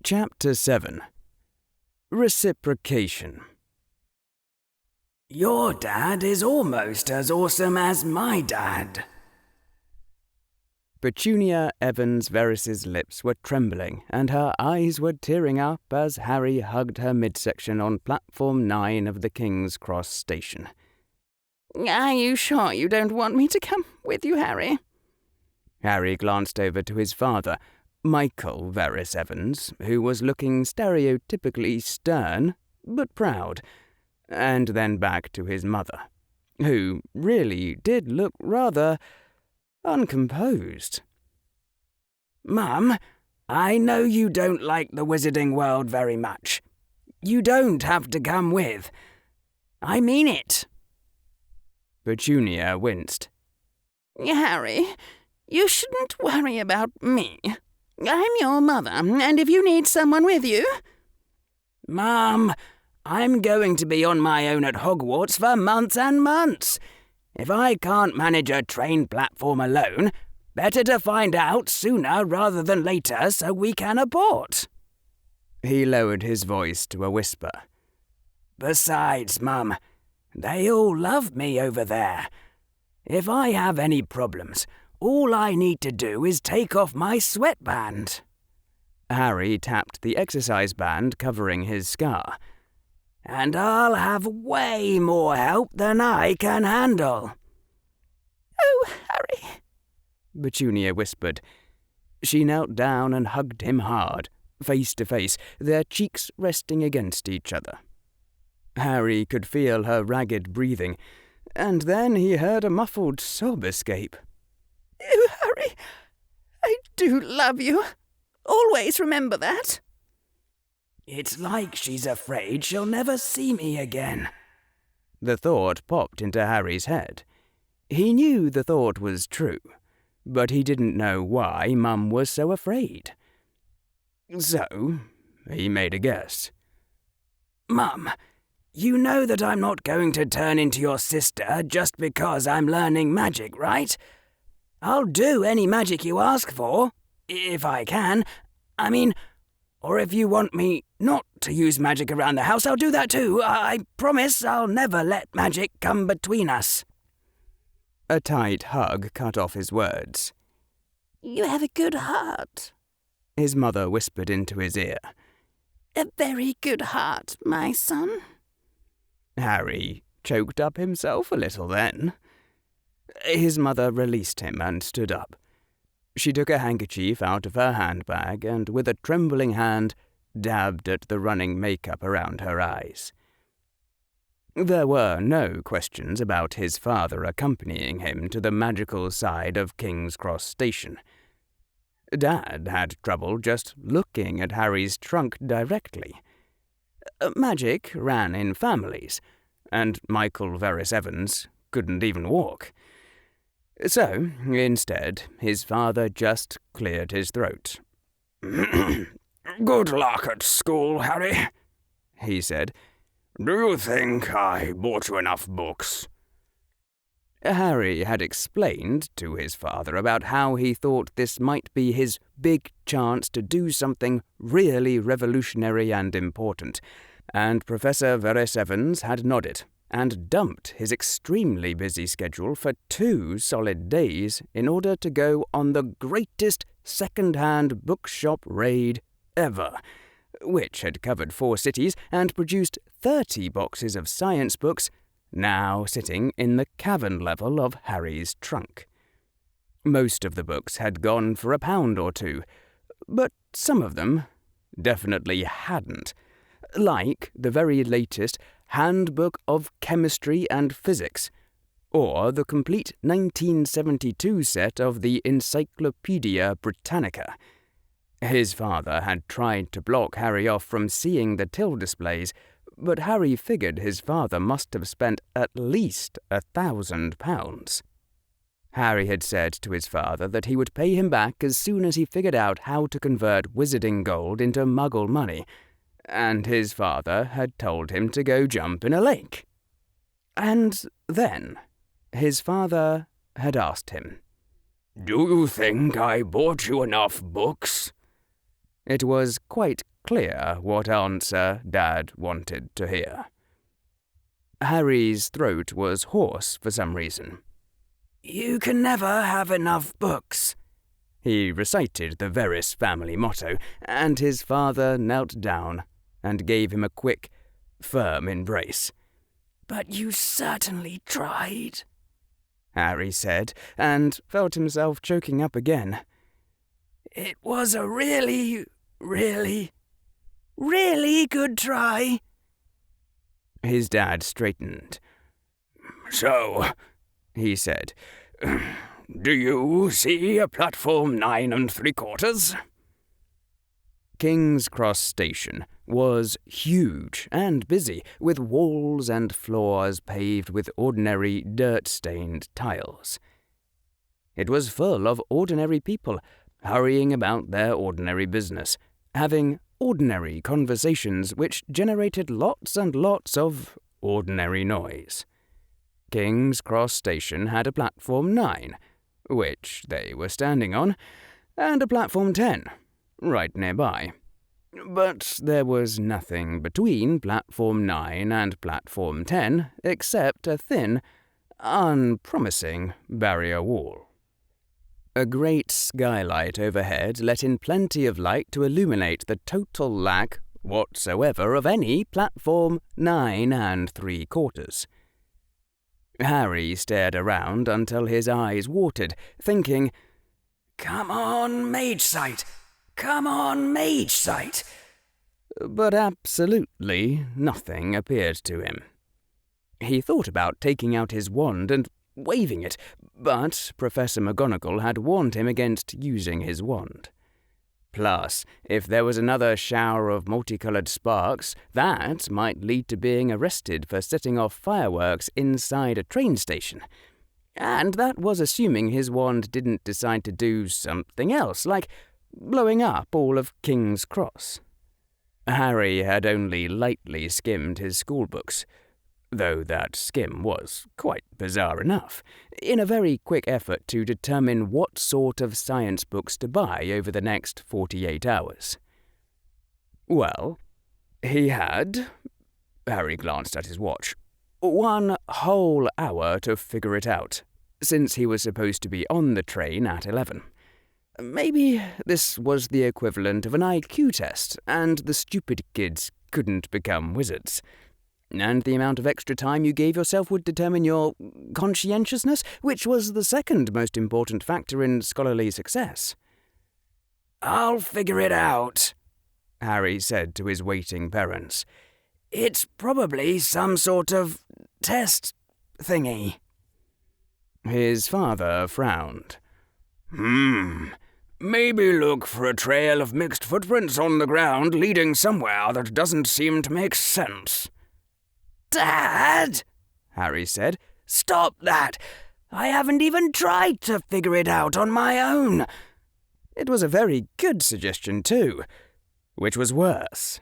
Chapter 7. Reciprocation. Your dad is almost as awesome as my dad. Petunia Evans Veris's lips were trembling and her eyes were tearing up as Harry hugged her midsection on platform 9 of the King's Cross station. Are you sure you don't want me to come with you, Harry? Harry glanced over to his father, Michael Veris Evans, who was looking stereotypically stern but proud, and then back to his mother, who really did look rather uncomposed. Mum, I know you don't like the wizarding world very much. You don't have to come with. I mean it. Petunia winced. Harry, you shouldn't worry about me. I'm your mother, and if you need someone with you... Mum, I'm going to be on my own at Hogwarts for months and months. If I can't manage a train platform alone, better to find out sooner rather than later so we can abort. He lowered his voice to a whisper. Besides, Mum, they all love me over there. If I have any problems, all I need to do is take off my sweatband. Harry tapped the exercise band covering his scar. And I'll have way more help than I can handle. Oh, Harry, Petunia whispered. She knelt down and hugged him hard, face to face, their cheeks resting against each other. Harry could feel her ragged breathing, and then he heard a muffled sob escape. Oh, Harry, I do love you. Always remember that. It's like she's afraid she'll never see me again. The thought popped into Harry's head. He knew the thought was true, but he didn't know why Mum was so afraid. So, he made a guess. Mum, you know that I'm not going to turn into your sister just because I'm learning magic, right? I'll do any magic you ask for, if I can. Or if you want me not to use magic around the house, I'll do that too. I promise I'll never let magic come between us. A tight hug cut off his words. You have a good heart, his mother whispered into his ear. A very good heart, my son. Harry choked up himself a little then. His mother released him and stood up. She took a handkerchief out of her handbag and, with a trembling hand, dabbed at the running makeup around her eyes. There were no questions about his father accompanying him to the magical side of King's Cross Station. Dad had trouble just looking at Harry's trunk directly. Magic ran in families, and Michael Veris Evans couldn't even walk. So, instead, his father just cleared his throat. Good luck at school, Harry, he said. Do you think I bought you enough books? Harry had explained to his father about how he thought this might be his big chance to do something really revolutionary and important, and Professor Veris Evans had nodded and dumped his extremely busy schedule for 2 solid days in order to go on the greatest second-hand bookshop raid ever, which had covered 4 cities and produced 30 boxes of science books, now sitting in the cavern level of Harry's trunk. Most of the books had gone for £1 or 2, but some of them definitely hadn't, like the very latest Handbook of Chemistry and Physics, or the complete 1972 set of the Encyclopaedia Britannica. His father had tried to block Harry off from seeing the till displays, but Harry figured his father must have spent at least £1,000. Harry had said to his father that he would pay him back as soon as he figured out how to convert wizarding gold into Muggle money, and his father had told him to go jump in a lake. And then his father had asked him, Do you think I bought you enough books? It was quite clear what answer Dad wanted to hear. Harry's throat was hoarse for some reason. "You can never have enough books." He recited the Veris family motto, and his father knelt down and gave him a quick, firm embrace. "But you certainly tried," Harry said, and felt himself choking up again. "It was a really, really, really good try." His dad straightened. "So," he said, "do you see a platform 9 3/4? King's Cross Station was huge and busy, with walls and floors paved with ordinary dirt-stained tiles. It was full of ordinary people, hurrying about their ordinary business, having ordinary conversations which generated lots and lots of ordinary noise. King's Cross Station had a platform 9, which they were standing on, and a platform 10, right nearby. But there was nothing between platform 9 and platform 10 except a thin, unpromising barrier wall. A great skylight overhead let in plenty of light to illuminate the total lack whatsoever of any platform 9 3/4. Harry stared around until his eyes watered, thinking, "Come on, Mage Sight! Come on, Mage Sight!" But absolutely nothing appeared to him. He thought about taking out his wand and waving it, but Professor McGonagall had warned him against using his wand. Plus, if there was another shower of multicoloured sparks, that might lead to being arrested for setting off fireworks inside a train station. And that was assuming his wand didn't decide to do something else, like blowing up all of King's Cross. Harry had only lightly skimmed his schoolbooks, though that skim was quite bizarre enough, in a very quick effort to determine what sort of science books to buy over the next 48 hours. Well, he had, Harry glanced at his watch, 1 whole hour to figure it out, since he was supposed to be on the train at 11. Maybe this was the equivalent of an IQ test, and the stupid kids couldn't become wizards. And the amount of extra time you gave yourself would determine your conscientiousness, which was the second most important factor in scholarly success. "I'll figure it out," Harry said to his waiting parents. "It's probably some sort of test thingy." His father frowned. Maybe look for a trail of mixed footprints on the ground leading somewhere that doesn't seem to make sense." "Dad," Harry said, "stop that! I haven't even tried to figure it out on my own." It was a very good suggestion, too, which was worse.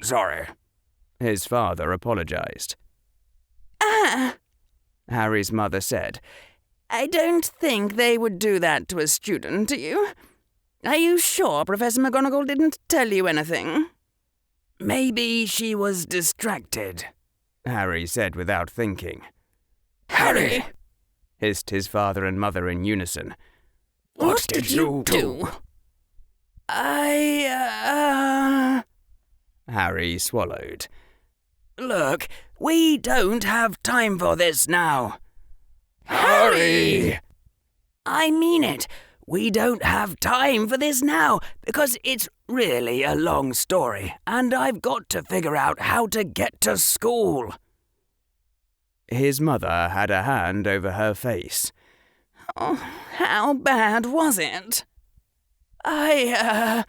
"Sorry," his father apologized. Harry's mother said, "I don't think they would do that to a student, do you? Are you sure Professor McGonagall didn't tell you anything?" "Maybe she was distracted," Harry said without thinking. "Harry!" hissed his father and mother in unison. What did you do? Harry swallowed. "Look, we don't have time for this now." Harry! "I mean it. We don't have time for this now, because it's really a long story, and I've got to figure out how to get to school." His mother had a hand over her face. "Oh, how bad was it?" I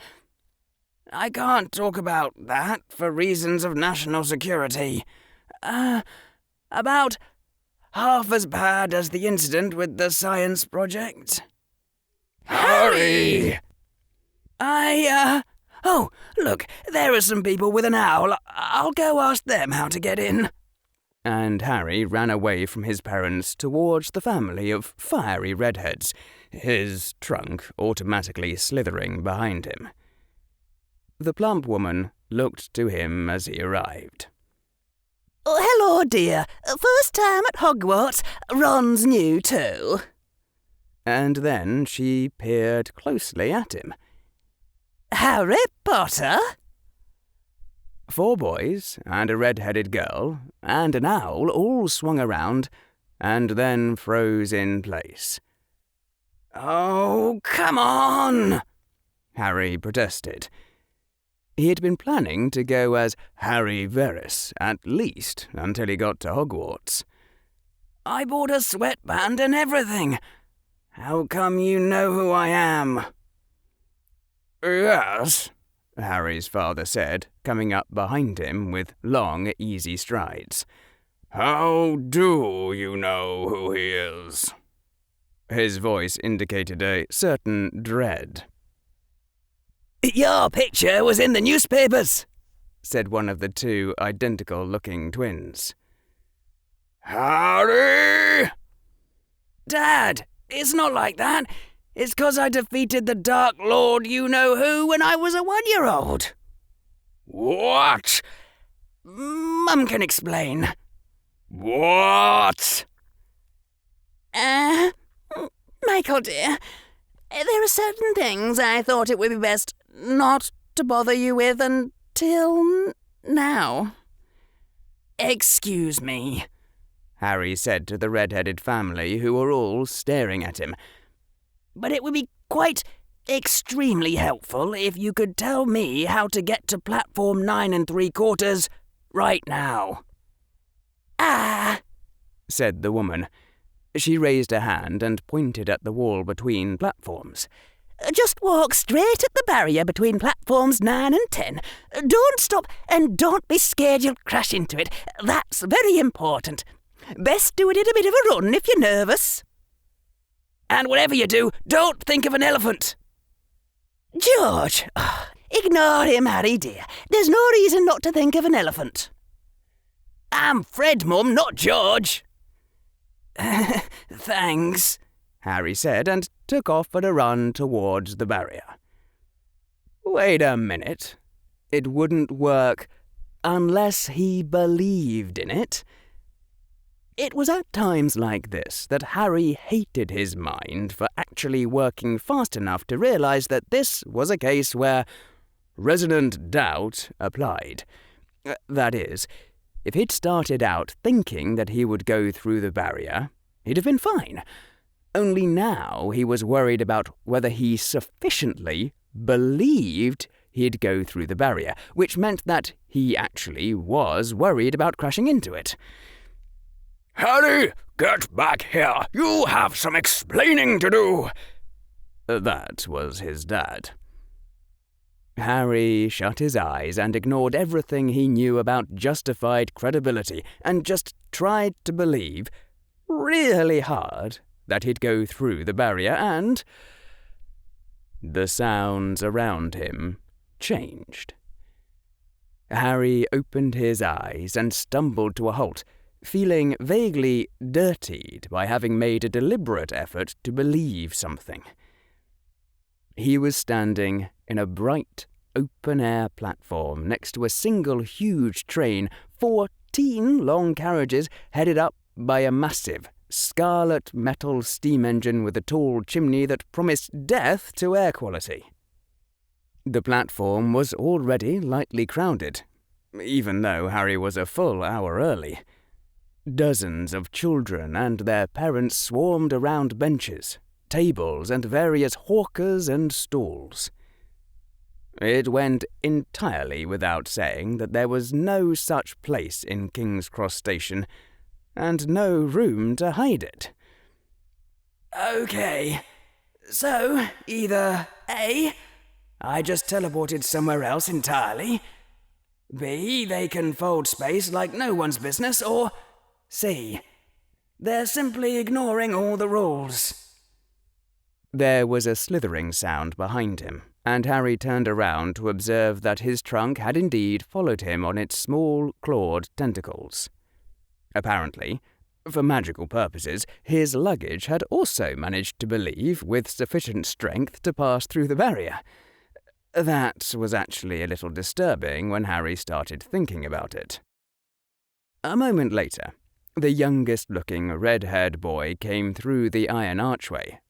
can't talk about that for reasons of national security. About half as bad as the incident with the science project." Harry! Oh, look, there are some people with an owl. I'll go ask them how to get in." And Harry ran away from his parents towards the family of fiery redheads, his trunk automatically slithering behind him. The plump woman looked to him as he arrived. Oh, hello, dear. First time at Hogwarts. Ron's new too. And then she peered closely at him. Harry Potter? 4 boys and a red-headed girl and an owl all swung around and then froze in place. Oh, come on! Harry protested. He had been planning to go as Harry Verus, at least until he got to Hogwarts. I bought a sweatband and everything. How come you know who I am? Yes, Harry's father said, coming up behind him with long, easy strides. How do you know who he is? His voice indicated a certain dread. Your picture was in the newspapers, said one of the 2 identical-looking twins. Harry! Dad, it's not like that. It's 'cause I defeated the Dark Lord you-know-who when I was a 1-year-old. What? Mum can explain. What? Michael, dear, there are certain things I thought it would be best not to bother you with until now. Excuse me, Harry said to the red-headed family, who were all staring at him. But it would be quite extremely helpful if you could tell me how to get to platform 9 3/4 right now. Said the woman. She raised a hand and pointed at the wall between platforms. Just walk straight at the barrier between platforms 9 and 10. Don't stop and don't be scared you'll crash into it. That's very important. Best do it in a bit of a run if you're nervous. And whatever you do, don't think of an elephant. George! Ignore him, Harry, dear. There's no reason not to think of an elephant. I'm Fred, Mum, not George. Thanks, Harry said, and took off at a run towards the barrier. Wait a minute. It wouldn't work unless he believed in it. It was at times like this that Harry hated his mind for actually working fast enough to realize that this was a case where resonant doubt applied. That is, if he'd started out thinking that he would go through the barrier, he'd have been fine. Only now he was worried about whether he sufficiently believed he'd go through the barrier, which meant that he actually was worried about crashing into it. Harry, get back here. You have some explaining to do. That was his dad. Harry shut his eyes and ignored everything he knew about justified credibility and just tried to believe, really hard, that he'd go through the barrier, and the sounds around him changed. Harry opened his eyes and stumbled to a halt, feeling vaguely dirtied by having made a deliberate effort to believe something. He was standing in a bright, open-air platform next to a single huge train, 14 long carriages headed up by a massive, scarlet metal steam engine with a tall chimney that promised death to air quality. The platform was already lightly crowded, even though Harry was a full hour early. Dozens of children and their parents swarmed around benches, tables, and various hawkers and stalls. It went entirely without saying that there was no such place in King's Cross Station, and no room to hide it. Okay, so either A, I just teleported somewhere else entirely, B, they can fold space like no one's business, or C, they're simply ignoring all the rules. There was a slithering sound behind him, and Harry turned around to observe that his trunk had indeed followed him on its small, clawed tentacles. Apparently, For magical purposes, his luggage had also managed to believe with sufficient strength to pass through the barrier. That was actually a little disturbing when Harry started thinking about it. A moment later, the youngest-looking red-haired boy came through the iron archway.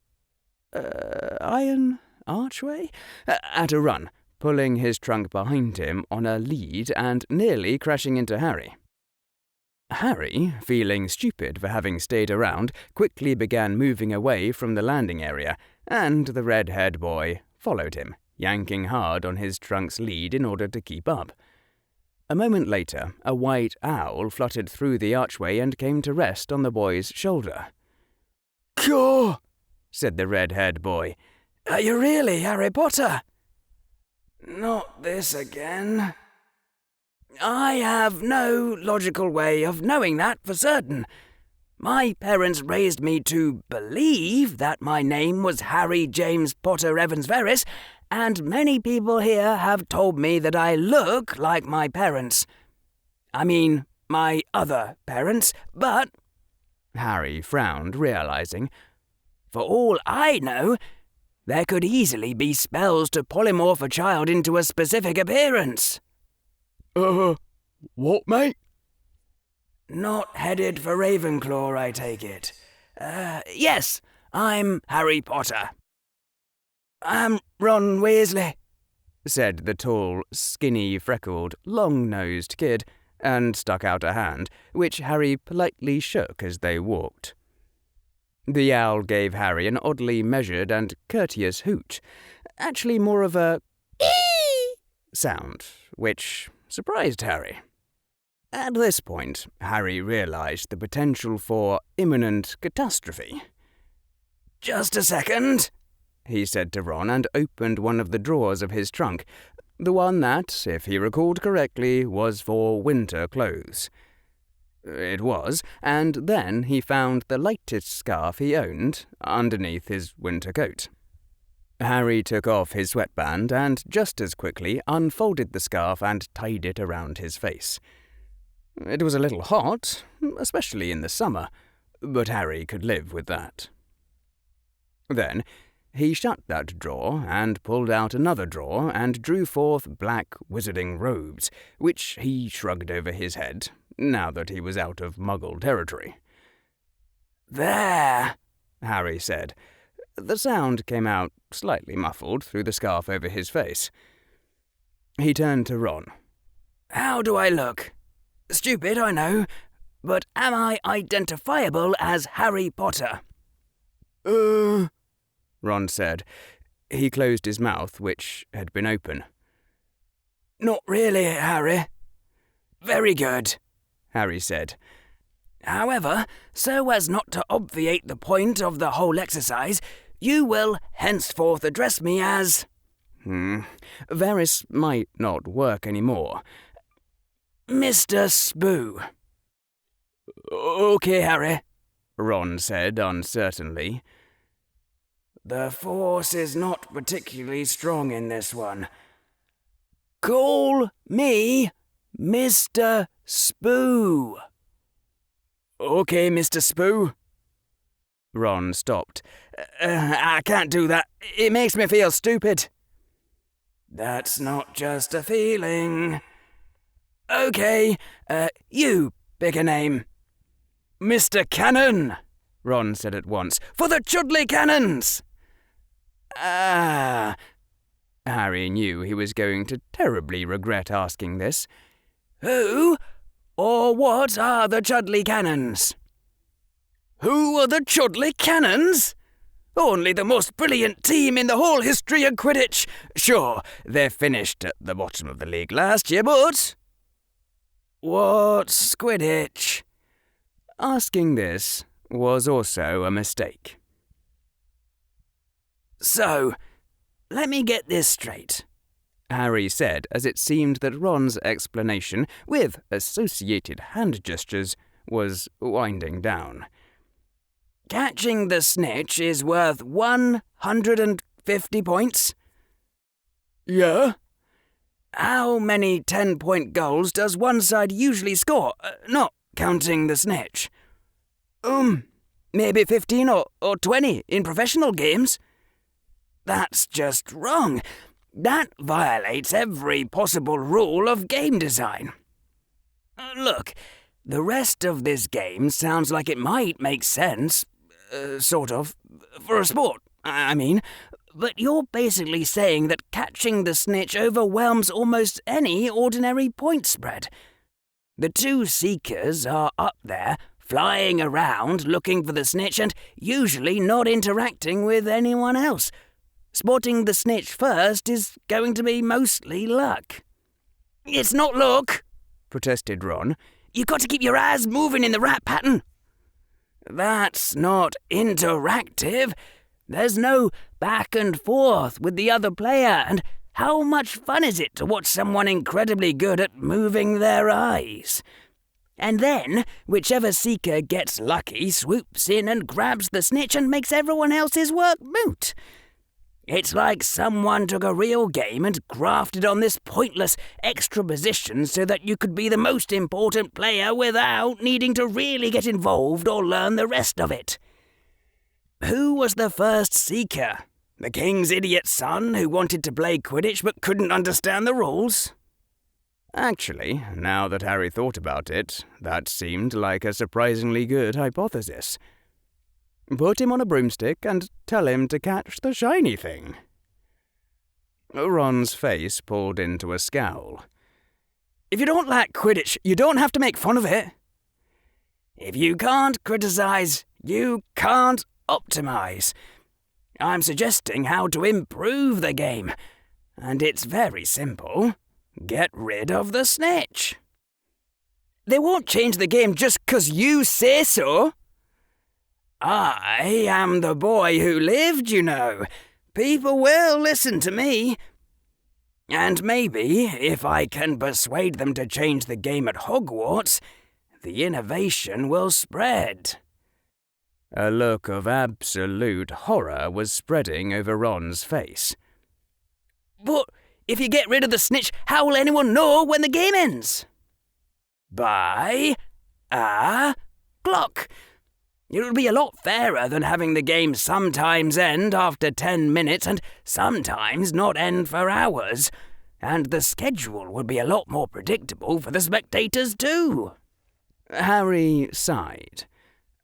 Iron archway? At a run, pulling his trunk behind him on a lead and nearly crashing into Harry. Harry, feeling stupid for having stayed around, quickly began moving away from the landing area, and the red-haired boy followed him, yanking hard on his trunk's lead in order to keep up. A moment later, a white owl fluttered through the archway and came to rest on the boy's shoulder. "Caw!" said the red-haired boy. "Are you really Harry Potter?" "Not this again." "I have no logical way of knowing that for certain. My parents raised me to believe that my name was Harry James Potter Evans Verris, and many people here have told me that I look like my parents. I mean, my other parents, but—" Harry frowned, realizing. "For all I know, there could easily be spells to polymorph a child into a specific appearance." What, mate?" "Not headed for Ravenclaw, I take it." Yes, I'm Harry Potter." "I'm Ron Weasley," said the tall, skinny, freckled, long-nosed kid, and stuck out a hand, which Harry politely shook as they walked. The owl gave Harry an oddly measured and courteous hoot, actually more of a ee sound, which surprised Harry. At this point, Harry realized the potential for imminent catastrophe. "Just a second," he said to Ron, and opened one of the drawers of his trunk, the one that, if he recalled correctly, was for winter clothes. It was, and then he found the lightest scarf he owned underneath his winter coat. Harry took off his sweatband and just as quickly unfolded the scarf and tied it around his face. It was a little hot, especially in the summer, but Harry could live with that. Then he shut that drawer and pulled out another drawer and drew forth black wizarding robes, which he shrugged over his head, now that he was out of Muggle territory. "There," Harry said. The sound came out slightly muffled through the scarf over his face. He turned to Ron. "How do I look? Stupid, I know, but am I identifiable as Harry Potter?" Ron said. He closed his mouth, which had been open. "Not really, Harry." "Very good," Harry said. "However, so as not to obviate the point of the whole exercise, you will henceforth address me as—" Verris might not work anymore. "Mr. Spoo." "Okay, Harry," Ron said uncertainly. "The force is not particularly strong in this one. Call me Mr. Spoo." "Okay, Mr. Spoo." Ron stopped. I can't do that. It makes me feel stupid." "That's not just a feeling." "Okay, you pick a name." "Mr. Cannon," Ron said at once. "For the Chudley Cannons!" Harry knew he was going to terribly regret asking this. "Who or what are the Chudley Cannons?" "Who are the Chudley Cannons? Only the most brilliant team in the whole history of Quidditch. Sure, they finished at the bottom of the league last year, but—" "What's Quidditch?" Asking this was also a mistake. "So, let me get this straight," Harry said, as it seemed that Ron's explanation, with associated hand gestures, was winding down. "Catching the snitch is worth 150 points?" "Yeah." "How many 10-point goals does one side usually score, not counting the snitch?" Maybe 15 or 20 in professional games. That's just wrong. That violates every possible rule of game design. Look, the rest of this game sounds like it might make sense, sort of, for a sport, I mean, but you're basically saying that catching the snitch overwhelms almost any ordinary point spread. The two seekers are up there, flying around looking for the snitch and usually not interacting with anyone else. Spotting the snitch first is going to be mostly luck. It's not luck, protested Ron. You've got to keep your eyes moving in the right pattern. That's not interactive. There's no back and forth with the other player, and how much fun is it to watch someone incredibly good at moving their eyes? And then, whichever seeker gets lucky swoops in and grabs the snitch and makes everyone else's work moot. It's like someone took a real game and grafted on this pointless extra position so that you could be the most important player without needing to really get involved or learn the rest of it. Who was the first seeker? The king's idiot son who wanted to play Quidditch but couldn't understand the rules? Actually, now that Harry thought about it, that seemed like a surprisingly good hypothesis. Put him on a broomstick and tell him to catch the shiny thing. Ron's face pulled into a scowl. If you don't like Quidditch, you don't have to make fun of it. If you can't criticize, you can't optimize. I'm suggesting how to improve the game, and it's very simple. Get rid of the snitch. They won't change the game just 'cause you say so. I am the boy who lived, you know. People will listen to me. And maybe, if I can persuade them to change the game at Hogwarts, the innovation will spread. A look of absolute horror was spreading over Ron's face. But if you get rid of the snitch, how will anyone know when the game ends? By a clock. It'll be a lot fairer than having the game sometimes end after 10 minutes and sometimes not end for hours. And the schedule would be a lot more predictable for the spectators too. Harry sighed.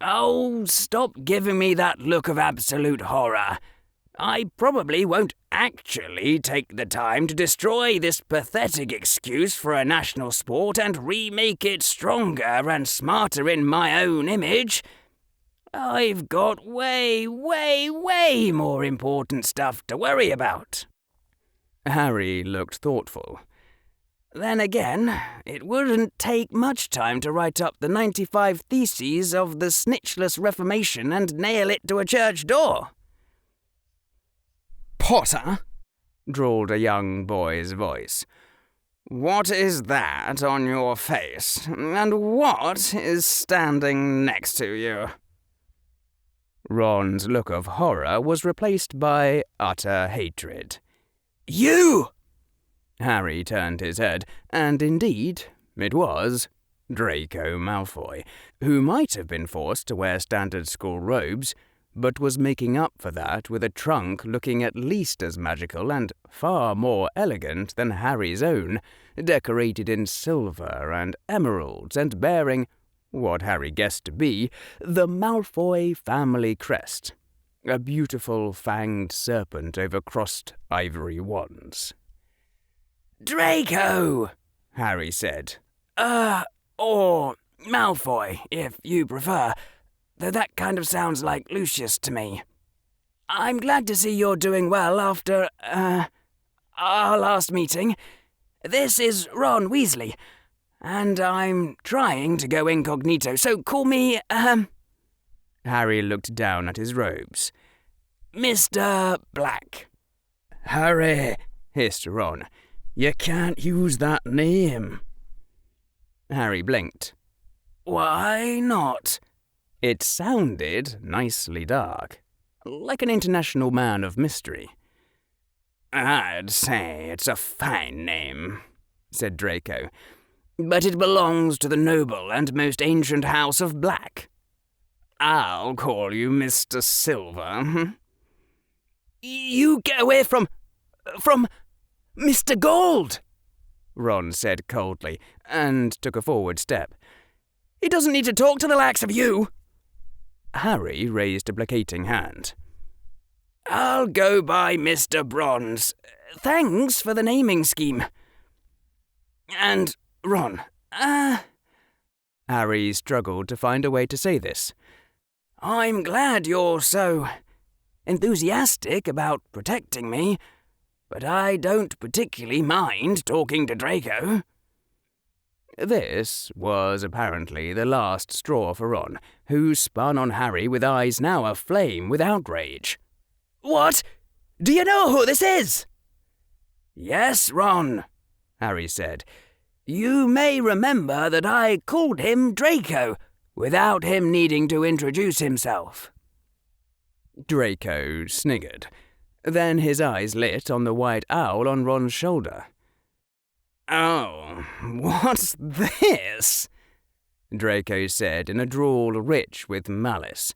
Oh, stop giving me that look of absolute horror. I probably won't actually take the time to destroy this pathetic excuse for a national sport and remake it stronger and smarter in my own image. I've got way more important stuff to worry about. Harry looked thoughtful. Then again, it wouldn't take much time to write up the 95 Theses of the Snitchless Reformation and nail it to a church door. Potter, drawled a young boy's voice. What is that on your face, and what is standing next to you? Ron's look of horror was replaced by utter hatred. You! Harry turned his head, and indeed, it was Draco Malfoy, who might have been forced to wear standard school robes, but was making up for that with a trunk looking at least as magical and far more elegant than Harry's own, decorated in silver and emeralds and bearing what Harry guessed to be the Malfoy family crest, a beautiful fanged serpent over crossed ivory wands. Draco, Harry said. Or Malfoy, if you prefer, though that kind of sounds like Lucius to me. I'm glad to see you're doing well after, our last meeting. This is Ron Weasley, and I'm trying to go incognito, so call me, Harry looked down at his robes. Mr. Black. Harry, hissed Ron, you can't use that name. Harry blinked. Why not? It sounded nicely dark, like an international man of mystery. I'd say it's a fine name, said Draco, but it belongs to the noble and most ancient house of Black. I'll call you Mr. Silver. You get away from Mr. Gold, Ron said coldly, and took a forward step. He doesn't need to talk to the likes of you. Harry raised a placating hand. I'll go by Mr. Bronze. Thanks for the naming scheme. And, Ron, Harry struggled to find a way to say this. I'm glad you're so enthusiastic about protecting me, but I don't particularly mind talking to Draco. This was apparently the last straw for Ron, who spun on Harry with eyes now aflame with outrage. What? Do you know who this is? Yes, Ron, Harry said. You may remember that I called him Draco, without him needing to introduce himself. Draco sniggered. Then his eyes lit on the white owl on Ron's shoulder. Oh, what's this? Draco said in a drawl rich with malice.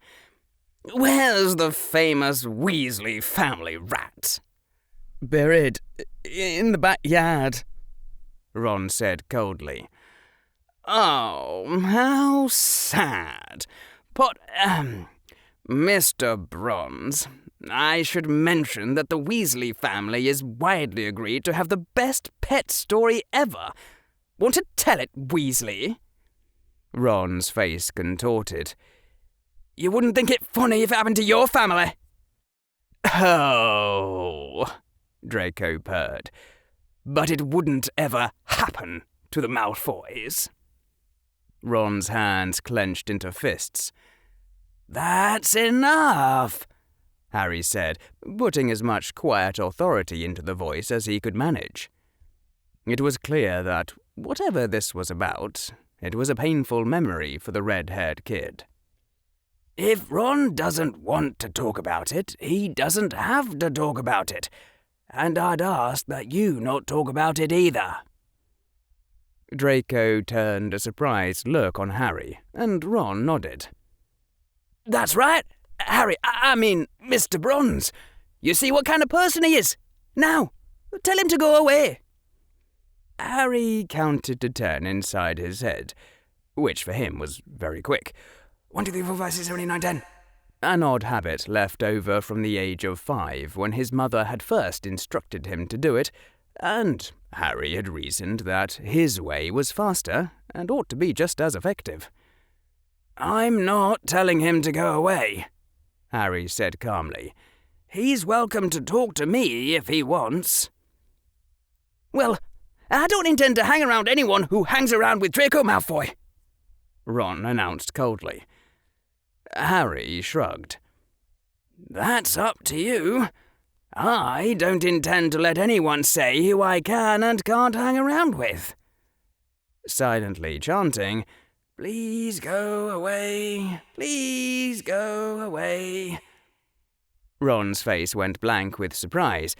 Where's the famous Weasley family rat? Buried in the backyard, Ron said coldly. Oh, how sad. But, Mr. Bronze, I should mention that the Weasley family is widely agreed to have the best pet story ever. Want to tell it, Weasley? Ron's face contorted. You wouldn't think it funny if it happened to your family? Oh, Draco purred. But it wouldn't ever happen to the Malfoys. Ron's hands clenched into fists. That's enough, Harry said, putting as much quiet authority into the voice as he could manage. It was clear that, whatever this was about, it was a painful memory for the red-haired kid. If Ron doesn't want to talk about it, he doesn't have to talk about it. And I'd ask that you not talk about it either. Draco turned a surprised look on Harry, and Ron nodded. That's right, Harry, I mean, Mr. Bronze. You see what kind of person he is. Now, tell him to go away. Harry counted to 10 inside his head, which for him was very quick. 1, 2, 3, 4, 5, 6, 7, 8, 9, 10. An odd habit left over from the age of 5 when his mother had first instructed him to do it, and Harry had reasoned that his way was faster and ought to be just as effective. I'm not telling him to go away, Harry said calmly. He's welcome to talk to me if he wants. Well, I don't intend to hang around anyone who hangs around with Draco Malfoy, Ron announced coldly. Harry shrugged. That's up to you. I don't intend to let anyone say who I can and can't hang around with. Silently chanting, Please go away, please go away. Ron's face went blank with surprise,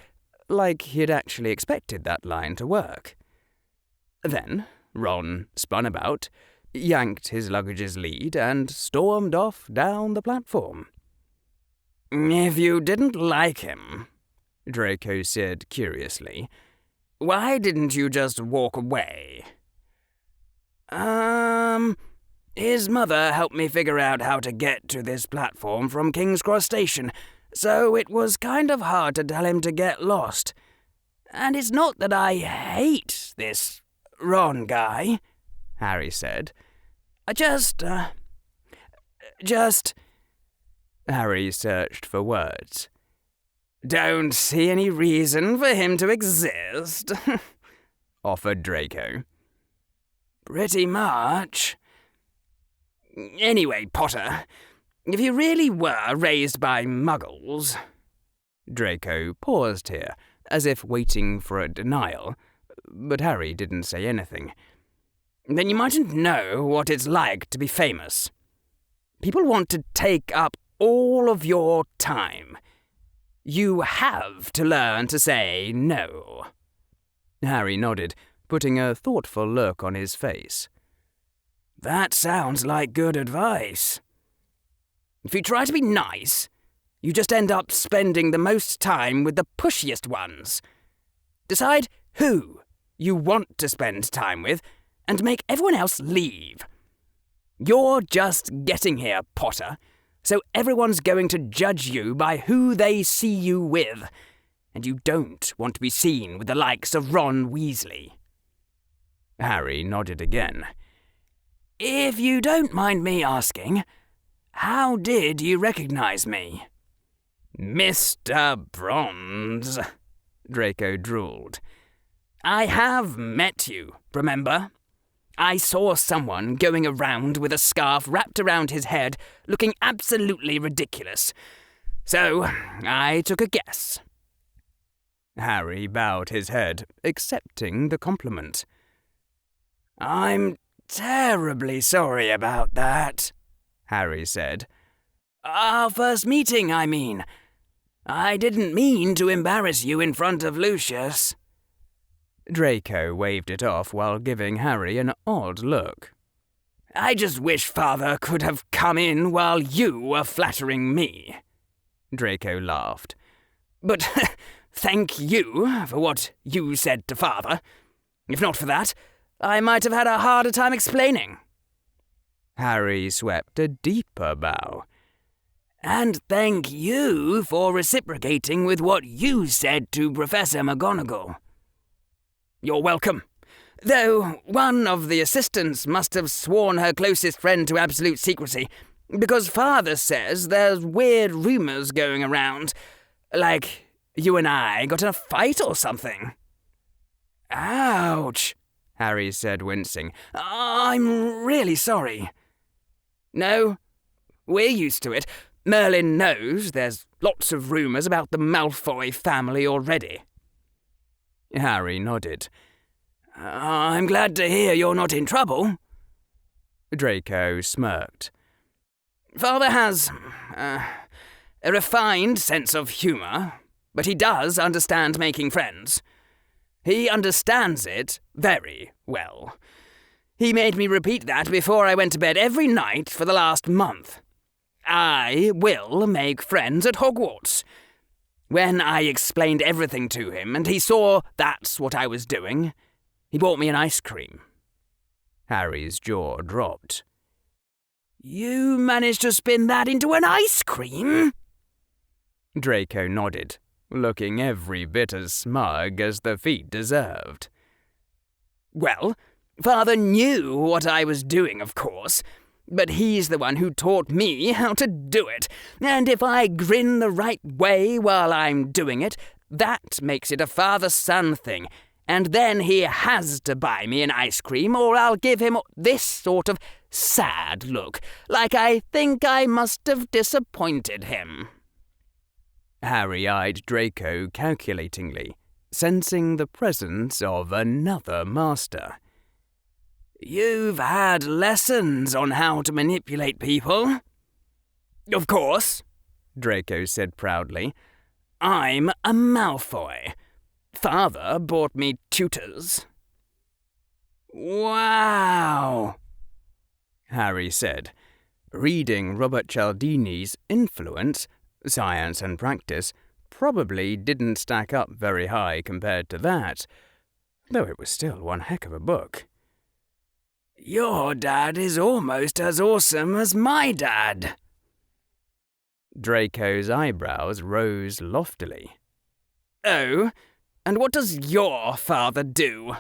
like he'd actually expected that line to work. Then Ron spun about, yanked his luggage's lead, and stormed off down the platform. If you didn't like him, Draco said curiously, why didn't you just walk away? His mother helped me figure out how to get to this platform from King's Cross Station, so it was kind of hard to tell him to get lost. And it's not that I hate this Ron guy, Harry said. I just... Harry searched for words. Don't see any reason for him to exist, offered Draco. Pretty much. Anyway, Potter, if you really were raised by muggles... Draco paused here, as if waiting for a denial, but Harry didn't say anything. Then you mightn't know what it's like to be famous. People want to take up all of your time. You have to learn to say no. Harry nodded, putting a thoughtful look on his face. That sounds like good advice. If you try to be nice, you just end up spending the most time with the pushiest ones. Decide who you want to spend time with and make everyone else leave. You're just getting here, Potter, so everyone's going to judge you by who they see you with, and you don't want to be seen with the likes of Ron Weasley. Harry nodded again. If you don't mind me asking, how did you recognize me? Mr. Bronze, Draco drooled. I have met you, remember? I saw someone going around with a scarf wrapped around his head, looking absolutely ridiculous. So, I took a guess. Harry bowed his head, accepting the compliment. I'm terribly sorry about that, Harry said. Our first meeting, I mean. I didn't mean to embarrass you in front of Lucius. Draco waved it off while giving Harry an odd look. I just wish Father could have come in while you were flattering me. Draco laughed. But thank you for what you said to Father. If not for that, I might have had a harder time explaining. Harry swept a deeper bow. And thank you for reciprocating with what you said to Professor McGonagall. You're welcome. Though one of the assistants must have sworn her closest friend to absolute secrecy, because Father says there's weird rumours going around. Like you and I got in a fight or something. Ouch, Harry said, wincing. I'm really sorry. No, we're used to it. Merlin knows there's lots of rumours about the Malfoy family already. Harry nodded. I'm glad to hear you're not in trouble. Draco smirked. Father has a refined sense of humour, but he does understand making friends. He understands it very well. He made me repeat that before I went to bed every night for the last month. I will make friends at Hogwarts. When I explained everything to him and he saw that's what I was doing, he bought me an ice cream. Harry's jaw dropped. You managed to spin that into an ice cream? Draco nodded, looking every bit as smug as the feat deserved. Well, Father knew what I was doing, of course, but he's the one who taught me how to do it, and if I grin the right way while I'm doing it, that makes it a father-son thing, and then he has to buy me an ice cream or I'll give him this sort of sad look, like I think I must have disappointed him. Harry eyed Draco calculatingly, sensing the presence of another master. You've had lessons on how to manipulate people? Of course, Draco said proudly. I'm a Malfoy. Father bought me tutors. Wow, Harry said. Reading Robert Cialdini's Influence, Science and Practice probably didn't stack up very high compared to that, though it was still one heck of a book. Your dad is almost as awesome as my dad. Draco's eyebrows rose loftily. Oh, and what does your father do?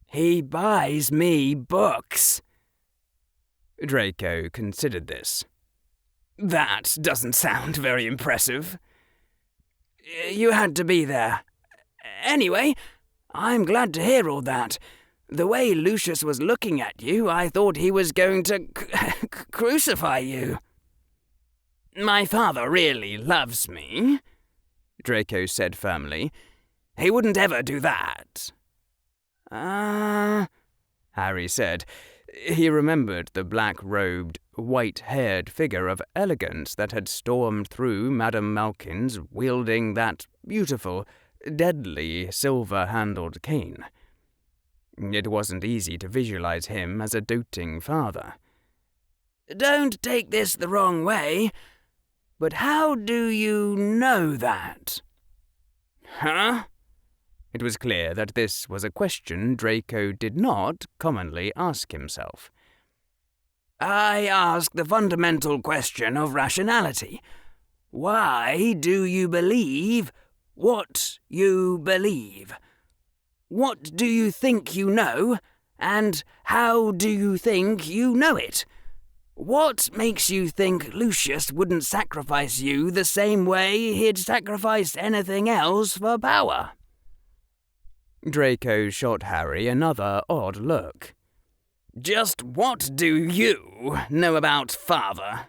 He buys me books. Draco considered this. That doesn't sound very impressive. You had to be there. Anyway, I'm glad to hear all that. The way Lucius was looking at you, I thought he was going to crucify you. My father really loves me, Draco said firmly. He wouldn't ever do that. Harry said. He remembered the black-robed, white-haired figure of elegance that had stormed through Madame Malkin's wielding that beautiful, deadly silver-handled cane. It wasn't easy to visualize him as a doting father. Don't take this the wrong way, but how do you know that? Huh? It was clear that this was a question Draco did not commonly ask himself. I ask the fundamental question of rationality. Why do you believe what you believe? What do you think you know, and how do you think you know it? What makes you think Lucius wouldn't sacrifice you the same way he'd sacrifice anything else for power? Draco shot Harry another odd look. Just what do you know about father?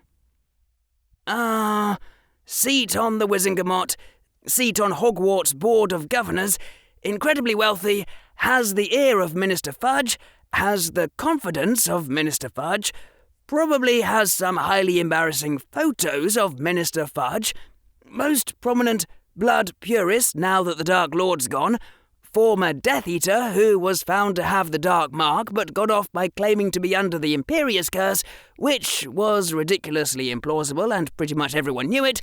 Seat on the Wizengamot, seat on Hogwarts Board of Governors, incredibly wealthy, has the ear of Minister Fudge, has the confidence of Minister Fudge, probably has some highly embarrassing photos of Minister Fudge, most prominent blood purist now that the Dark Lord's gone, former Death Eater who was found to have the Dark Mark but got off by claiming to be under the Imperius Curse, which was ridiculously implausible and pretty much everyone knew it,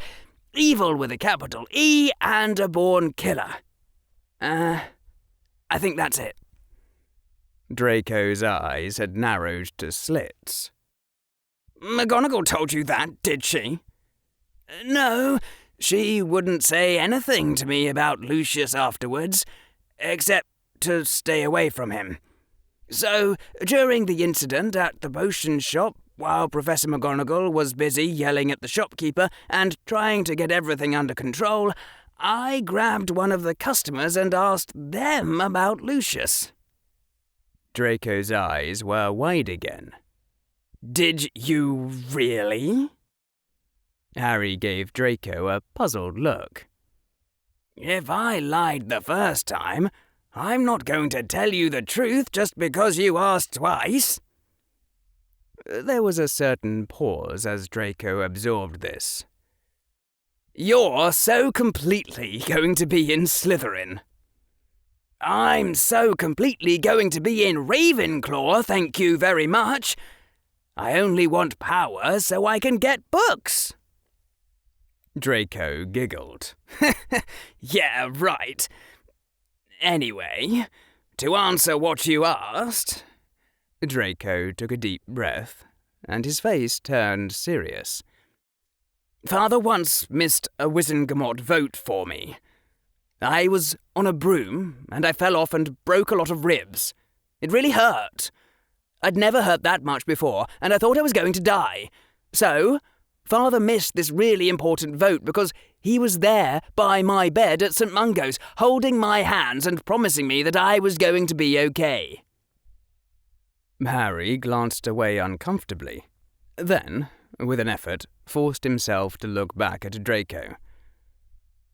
evil with a capital E, and a born killer. I think that's it. Draco's eyes had narrowed to slits. McGonagall told you that, did she? No, she wouldn't say anything to me about Lucius afterwards, except to stay away from him. So, during the incident at the potion shop, while Professor McGonagall was busy yelling at the shopkeeper and trying to get everything under control, I grabbed one of the customers and asked them about Lucius. Draco's eyes were wide again. Did you really? Harry gave Draco a puzzled look. If I lied the first time, I'm not going to tell you the truth just because you asked twice. There was a certain pause as Draco absorbed this. You're so completely going to be in Slytherin. I'm so completely going to be in Ravenclaw, thank you very much. I only want power so I can get books. Draco giggled. Yeah, right. Anyway, to answer what you asked... Draco took a deep breath, and his face turned serious. Father once missed a Wizengamot vote for me. I was on a broom, and I fell off and broke a lot of ribs. It really hurt. I'd never hurt that much before, and I thought I was going to die. So, Father missed this really important vote because he was there by my bed at St. Mungo's, holding my hands and promising me that I was going to be okay. Harry glanced away uncomfortably, then, with an effort, forced himself to look back at Draco.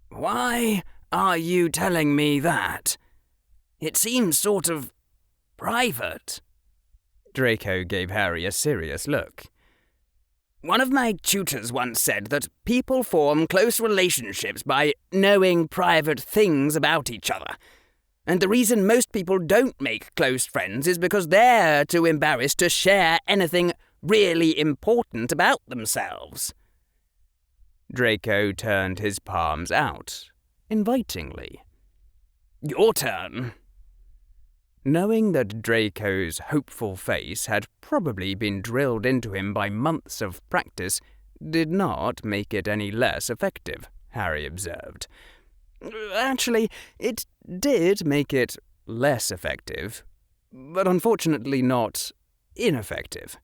Why are you telling me that? It seems sort of private. Draco gave Harry a serious look. One of my tutors once said that people form close relationships by knowing private things about each other. And the reason most people don't make close friends is because they're too embarrassed to share anything really important about themselves. Draco turned his palms out, invitingly. Your turn. Knowing that Draco's hopeful face had probably been drilled into him by months of practice did not make it any less effective, Harry observed. Actually, it did make it less effective, but unfortunately not ineffective.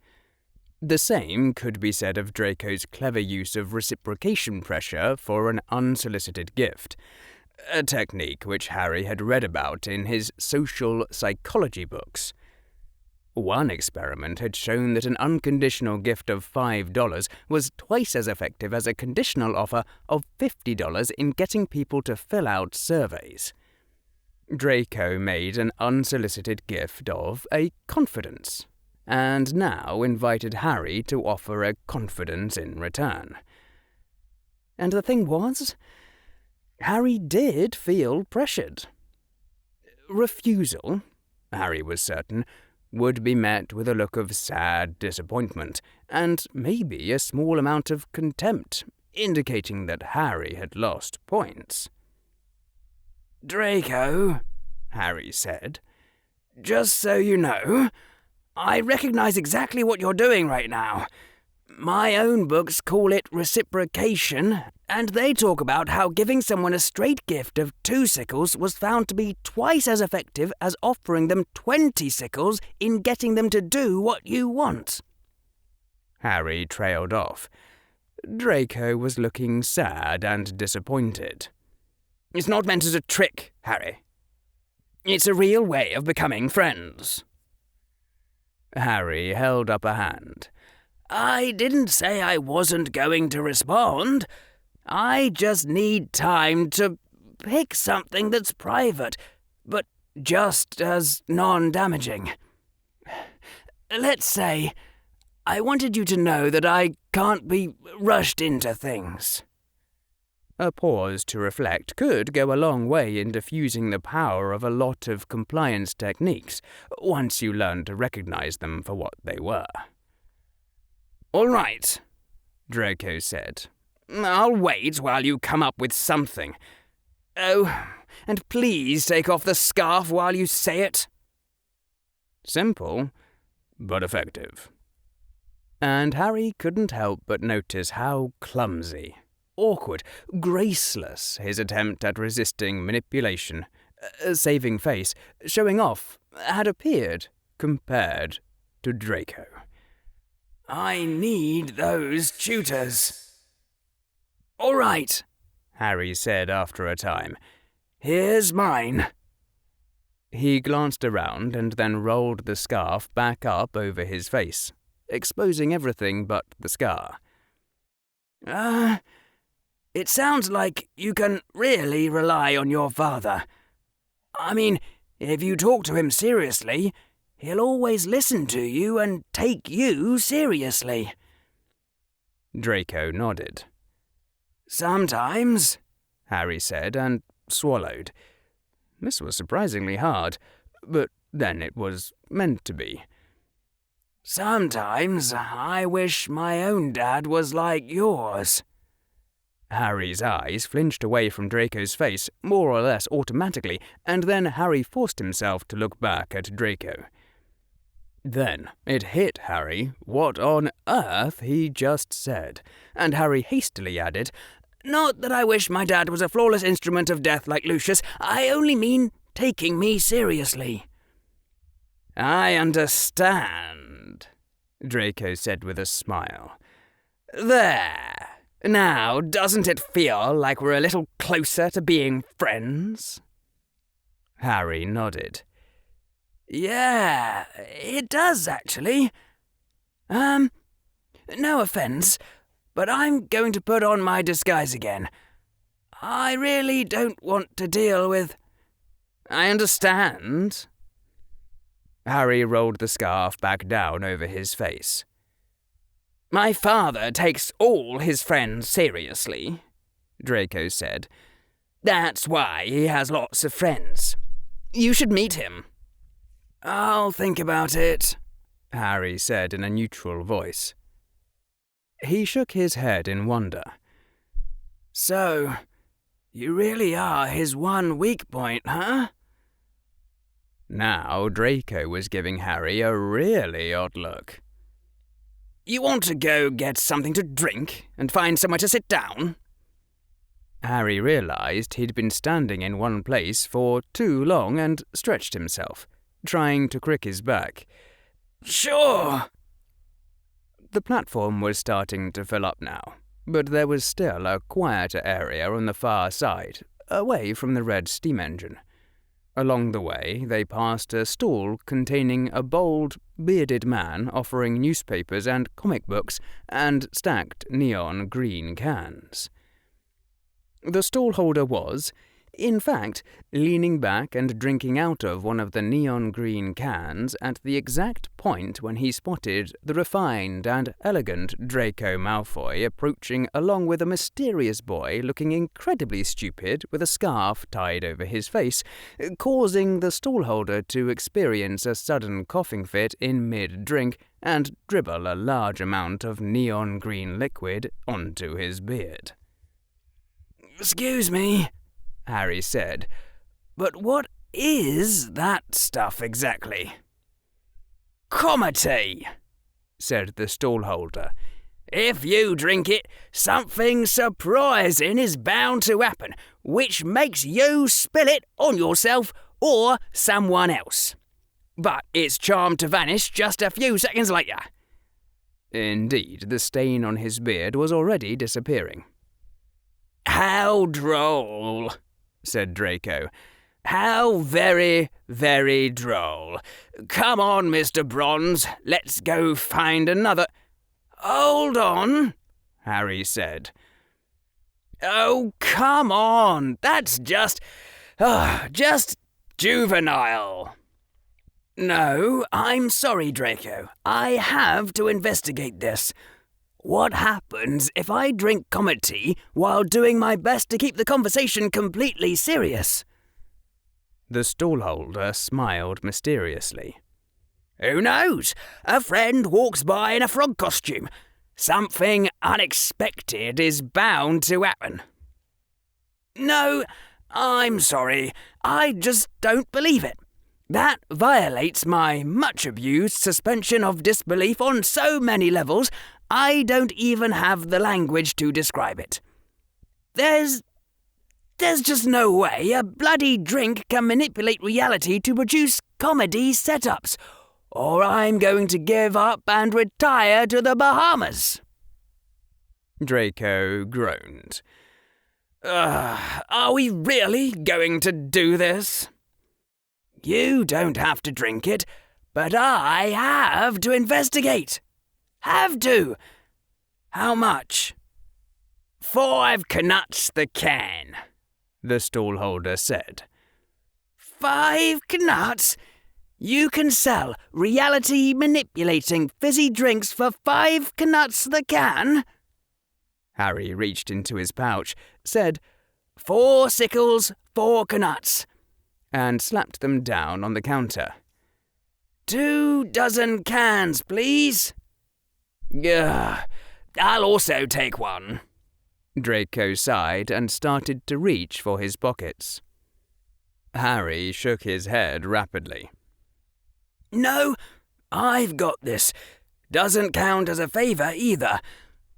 The same could be said of Draco's clever use of reciprocation pressure for an unsolicited gift, a technique which Harry had read about in his social psychology books. One experiment had shown that an unconditional gift of $5 was twice as effective as a conditional offer of $50 in getting people to fill out surveys. Draco made an unsolicited gift of a confidence, and now invited Harry to offer a confidence in return. And the thing was, Harry did feel pressured. Refusal, Harry was certain, would be met with a look of sad disappointment, and maybe a small amount of contempt, indicating that Harry had lost points. "Draco," Harry said, "just so you know, I recognize exactly what you're doing right now. My own books call it Reciprocation, and they talk about how giving someone a straight gift of 2 sickles was found to be twice as effective as offering them 20 sickles in getting them to do what you want." Harry trailed off. Draco was looking sad and disappointed. "It's not meant as a trick, Harry. It's a real way of becoming friends." Harry held up a hand. "I didn't say I wasn't going to respond. I just need time to pick something that's private, but just as non-damaging. Let's say I wanted you to know that I can't be rushed into things." A pause to reflect could go a long way in diffusing the power of a lot of compliance techniques, once you learn to recognize them for what they were. "All right," Draco said. "I'll wait while you come up with something. Oh, and please take off the scarf while you say it." Simple, but effective. And Harry couldn't help but notice how clumsy, awkward, graceless his attempt at resisting manipulation, saving face, showing off, had appeared compared to Draco. "I need those tutors." "All right," Harry said after a time. "Here's mine." He glanced around and then rolled the scarf back up over his face, exposing everything but the scar. It sounds like you can really rely on your father. I mean, if you talk to him seriously, he'll always listen to you and take you seriously." Draco nodded. "Sometimes," Harry said, and swallowed. This was surprisingly hard, but then it was meant to be. "Sometimes I wish my own dad was like yours." Harry's eyes flinched away from Draco's face, more or less automatically, and then Harry forced himself to look back at Draco. Then it hit Harry what on earth he just said, and Harry hastily added, "Not that I wish my dad was a flawless instrument of death like Lucius. I only mean taking me seriously." "I understand," Draco said with a smile. "There. Now, doesn't it feel like we're a little closer to being friends?" Harry nodded. "Yeah, it does, actually. No offense, but I'm going to put on my disguise again. I really don't want to deal with—" "I understand." Harry rolled the scarf back down over his face. "My father takes all his friends seriously," Draco said. "That's why he has lots of friends. You should meet him." "I'll think about it," Harry said in a neutral voice. He shook his head in wonder. "So, you really are his one weak point, huh?" Now Draco was giving Harry a really odd look. "You want to go get something to drink and find somewhere to sit down?" Harry realized he'd been standing in one place for too long and stretched himself, trying to crick his back. "Sure." The platform was starting to fill up now, but there was still a quieter area on the far side, away from the red steam engine. Along the way, they passed a stall containing a bold, bearded man offering newspapers and comic books and stacked neon green cans. The stallholder was, In fact, leaning back and drinking out of one of the neon green cans at the exact point when he spotted the refined and elegant Draco Malfoy approaching along with a mysterious boy looking incredibly stupid with a scarf tied over his face, causing the stallholder to experience a sudden coughing fit in mid-drink and dribble a large amount of neon green liquid onto his beard. "Excuse me," Harry said, "but what is that stuff exactly?" "Comedy," said the stallholder. "If you drink it, something surprising is bound to happen, which makes you spill it on yourself or someone else. But it's charmed to vanish just a few seconds later." Indeed, the stain on his beard was already disappearing. "How droll," said Draco. "How very, very droll. Come on, Mr. Bronze, let's go find another—" "Hold on," Harry said. "Oh, come on, that's just juvenile." "No, I'm sorry, Draco. I have to investigate this. What happens if I drink comet tea while doing my best to keep the conversation completely serious?" The stallholder smiled mysteriously. "Who knows? A friend walks by in a frog costume. Something unexpected is bound to happen." "No, I'm sorry. I just don't believe it. That violates my much-abused suspension of disbelief on so many levels, I don't even have the language to describe it. There's just no way a bloody drink can manipulate reality to produce comedy setups, or I'm going to give up and retire to the Bahamas." Draco groaned. Are we really going to do this?" "You don't have to drink it, but I have to investigate. Have to. How much?" "5 knuts the can," the stallholder said. 5 knuts? You can sell reality-manipulating fizzy drinks for 5 knuts the can?" Harry reached into his pouch, said, 4 sickles, 4 knuts, and slapped them down on the counter. 2 dozen cans, please." I'll also take 1. Draco sighed and started to reach for his pockets. Harry shook his head rapidly. "No, I've got this. Doesn't count as a favour either.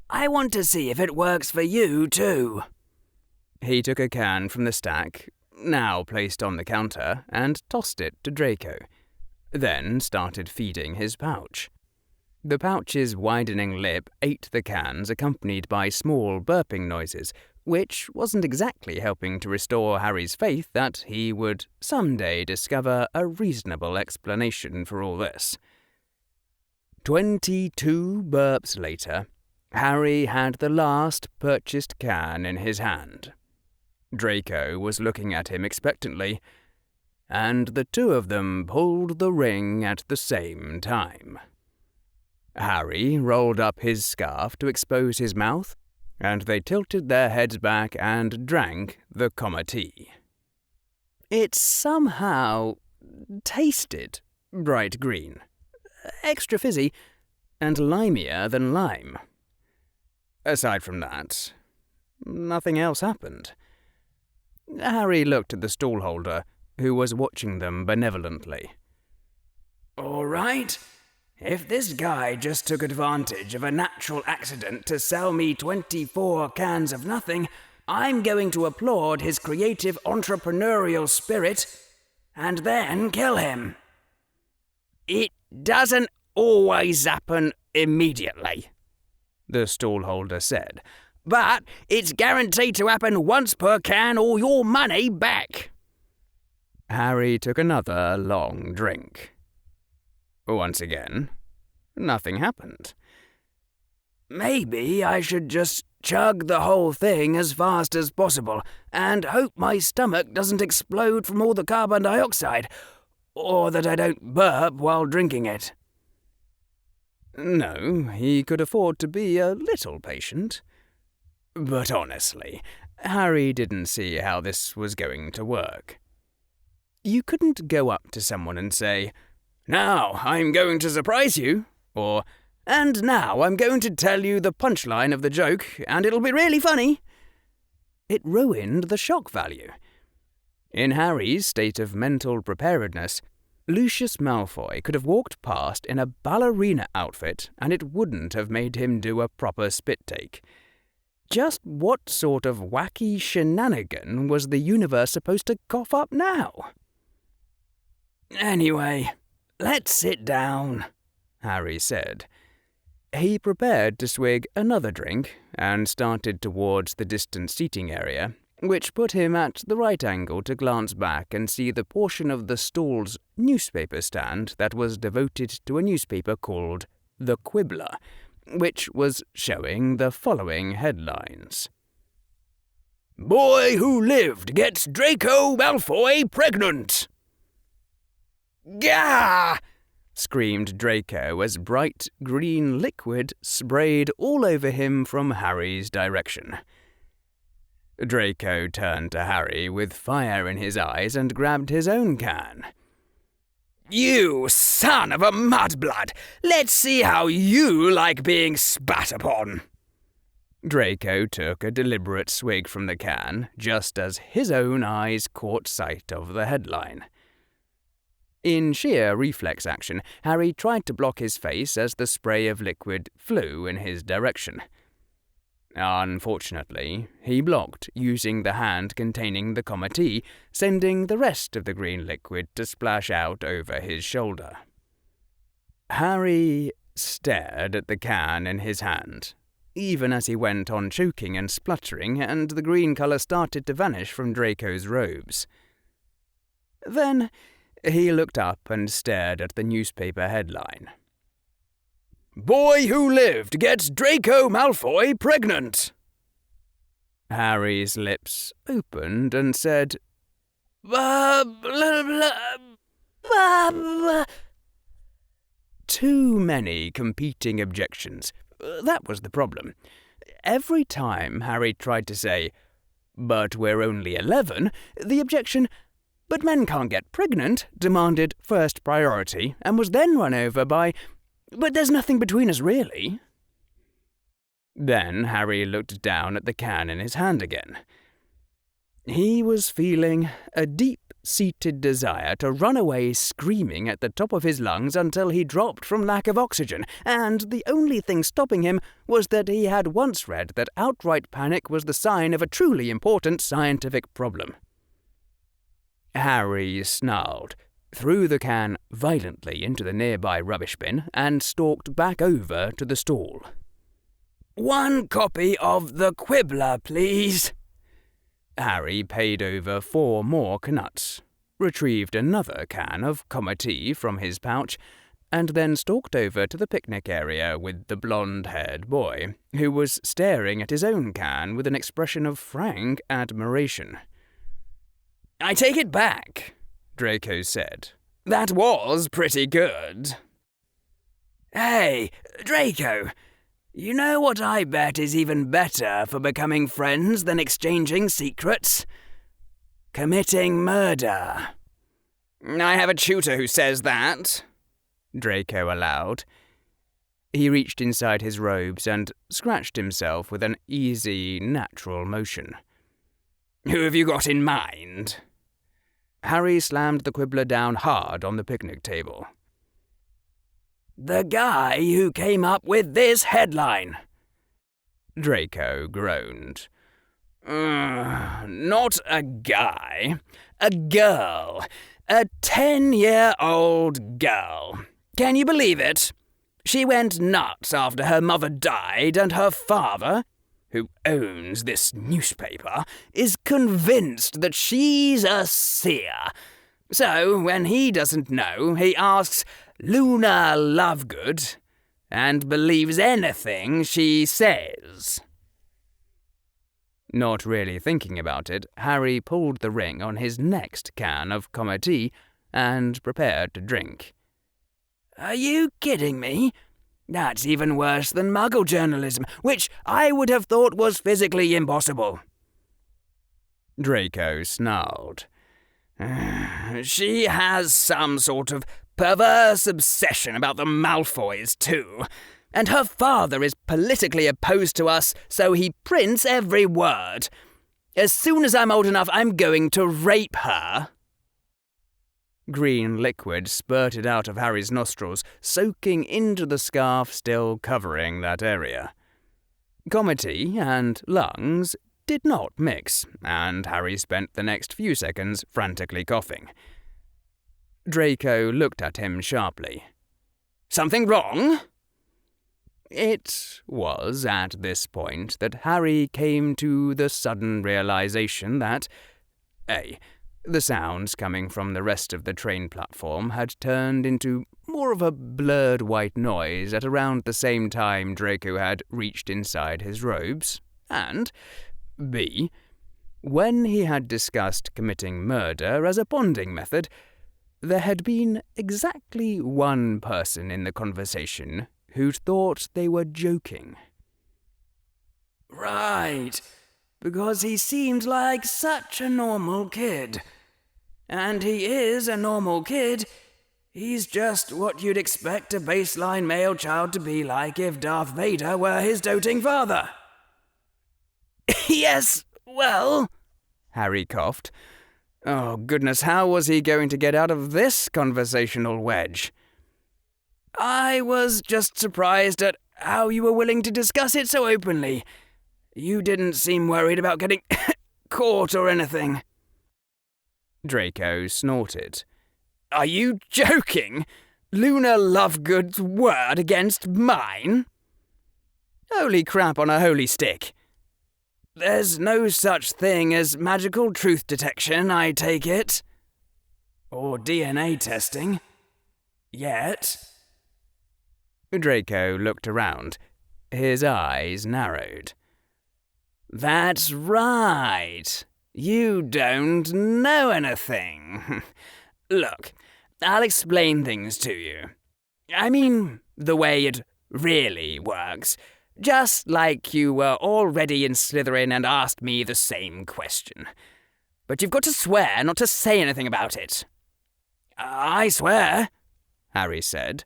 I want to see if it works for you too." He took a can from the stack, now placed on the counter, and tossed it to Draco, then started feeding his pouch. The pouch's widening lip ate the cans accompanied by small burping noises, which wasn't exactly helping to restore Harry's faith that he would someday discover a reasonable explanation for all this. 22 burps later, Harry had the last purchased can in his hand. Draco was looking at him expectantly, and the two of them pulled the ring at the same time. Harry rolled up his scarf to expose his mouth, and they tilted their heads back and drank the comedy. It somehow tasted bright green, extra fizzy, and limier than lime. Aside from that, nothing else happened. Harry looked at the stallholder, who was watching them benevolently. "All right. If this guy just took advantage of a natural accident to sell me 24 cans of nothing, I'm going to applaud his creative entrepreneurial spirit and then kill him." "It doesn't always happen immediately," the stallholder said, "but it's guaranteed to happen once per can or your money back." Harry took another long drink. Once again, nothing happened. Maybe I should just chug the whole thing as fast as possible and hope my stomach doesn't explode from all the carbon dioxide, or that I don't burp while drinking it. No, he could afford to be a little patient. But honestly, Harry didn't see how this was going to work. You couldn't go up to someone and say, "Now I'm going to surprise you," or "And now I'm going to tell you the punchline of the joke, and it'll be really funny." It ruined the shock value. In Harry's state of mental preparedness, Lucius Malfoy could have walked past in a ballerina outfit and it wouldn't have made him do a proper spit take. Just what sort of wacky shenanigan was the universe supposed to cough up now? "Anyway, let's sit down," Harry said. He prepared to swig another drink and started towards the distant seating area, which put him at the right angle to glance back and see the portion of the stall's newspaper stand that was devoted to a newspaper called The Quibbler, which was showing the following headlines. "Boy who lived gets Draco Malfoy pregnant." "Gah!" screamed Draco as bright green liquid sprayed all over him from Harry's direction. Draco turned to Harry with fire in his eyes and grabbed his own can. "You son of a mudblood! Let's see how you like being spat upon." Draco took a deliberate swig from the can, just as his own eyes caught sight of the headline. In sheer reflex action, Harry tried to block his face as the spray of liquid flew in his direction. Unfortunately, he blocked using the hand containing the comma-T, sending the rest of the green liquid to splash out over his shoulder. Harry stared at the can in his hand, even as he went on choking and spluttering and the green colour started to vanish from Draco's robes. Then he looked up and stared at the newspaper headline. "Boy who lived gets Draco Malfoy pregnant." Harry's lips opened and said, "Blah, blah, blah, blah, blah." Too many competing objections. That was the problem. Every time Harry tried to say, "But we're only 11, the objection, "But men can't get pregnant," demanded first priority and was then run over by, "But there's nothing between us really." Then Harry looked down at the can in his hand again. He was feeling a deep-seated desire to run away screaming at the top of his lungs until he dropped from lack of oxygen, and the only thing stopping him was that he had once read that outright panic was the sign of a truly important scientific problem. Harry snarled, threw the can violently into the nearby rubbish bin, and stalked back over to the stall. "One copy of The Quibbler, please." Harry paid over 4 more knuts, retrieved another can of comma-T from his pouch, and then stalked over to the picnic area with the blonde-haired boy, who was staring at his own can with an expression of frank admiration. "I take it back," Draco said. "That was pretty good." "Hey, Draco, you know what I bet is even better for becoming friends than exchanging secrets? Committing murder." "I have a tutor who says that," Draco allowed. He reached inside his robes and scratched himself with an easy, natural motion. "Who have you got in mind?" Harry slammed the Quibbler down hard on the picnic table. "The guy who came up with this headline." Draco groaned. Not a guy. A girl. A 10-year-old girl. Can you believe it? She went nuts after her mother died, and her father, who owns this newspaper, is convinced that she's a seer. So, when he doesn't know, he asks Luna Lovegood, and believes anything she says." Not really thinking about it, Harry pulled the ring on his next can of comedy and prepared to drink. "Are you kidding me? That's even worse than Muggle journalism, which I would have thought was physically impossible." Draco snarled. "She has some sort of perverse obsession about the Malfoys, too. And her father is politically opposed to us, so he prints every word. As soon as I'm old enough, I'm going to rape her." Green liquid spurted out of Harry's nostrils, soaking into the scarf still covering that area. Comedy and lungs did not mix, and Harry spent the next few seconds frantically coughing. Draco looked at him sharply. "Something wrong?" It was at this point that Harry came to the sudden realization that A. The sounds coming from the rest of the train platform had turned into more of a blurred white noise at around the same time Draco had reached inside his robes, and B. When he had discussed committing murder as a bonding method, there had been exactly one person in the conversation who'd thought they were joking. "Right, because he seemed like such a normal kid. And he is a normal kid. He's just what you'd expect a baseline male child to be like if Darth Vader were his doting father." "Yes, well," Harry coughed. Oh, goodness, how was he going to get out of this conversational wedge? "I was just surprised at how you were willing to discuss it so openly. You didn't seem worried about getting caught or anything." Draco snorted. "Are you joking? Luna Lovegood's word against mine? Holy crap on a holy stick. There's no such thing as magical truth detection, I take it. Or DNA testing. Yet." Draco looked around. His eyes narrowed. "That's right. You don't know anything. Look, I'll explain things to you. I mean, the way it really works. Just like you were already in Slytherin and asked me the same question. But you've got to swear not to say anything about it." "I swear," Harry said.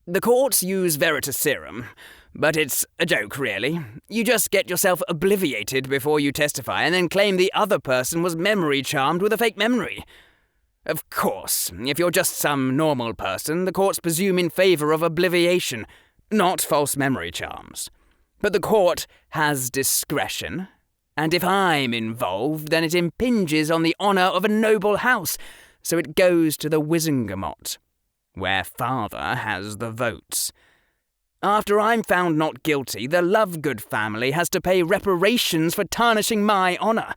"The courts use Veritaserum, but it's a joke, really. You just get yourself obliviated before you testify and then claim the other person was memory charmed with a fake memory. Of course, if you're just some normal person, the courts presume in favour of obliviation, not false memory charms. But the court has discretion, and if I'm involved, then it impinges on the honour of a noble house, so it goes to the Wizengamot, where father has the votes. After I'm found not guilty, the Lovegood family has to pay reparations for tarnishing my honour,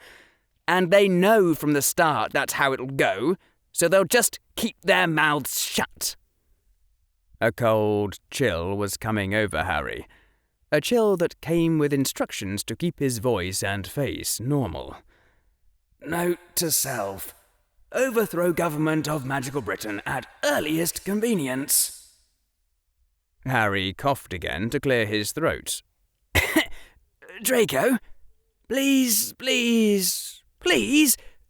and they know from the start that's how it'll go, so they'll just keep their mouths shut." A cold chill was coming over Harry, a chill that came with instructions to keep his voice and face normal. "Note to self. Overthrow government of magical Britain at earliest convenience." Harry coughed again to clear his throat. "Draco, please,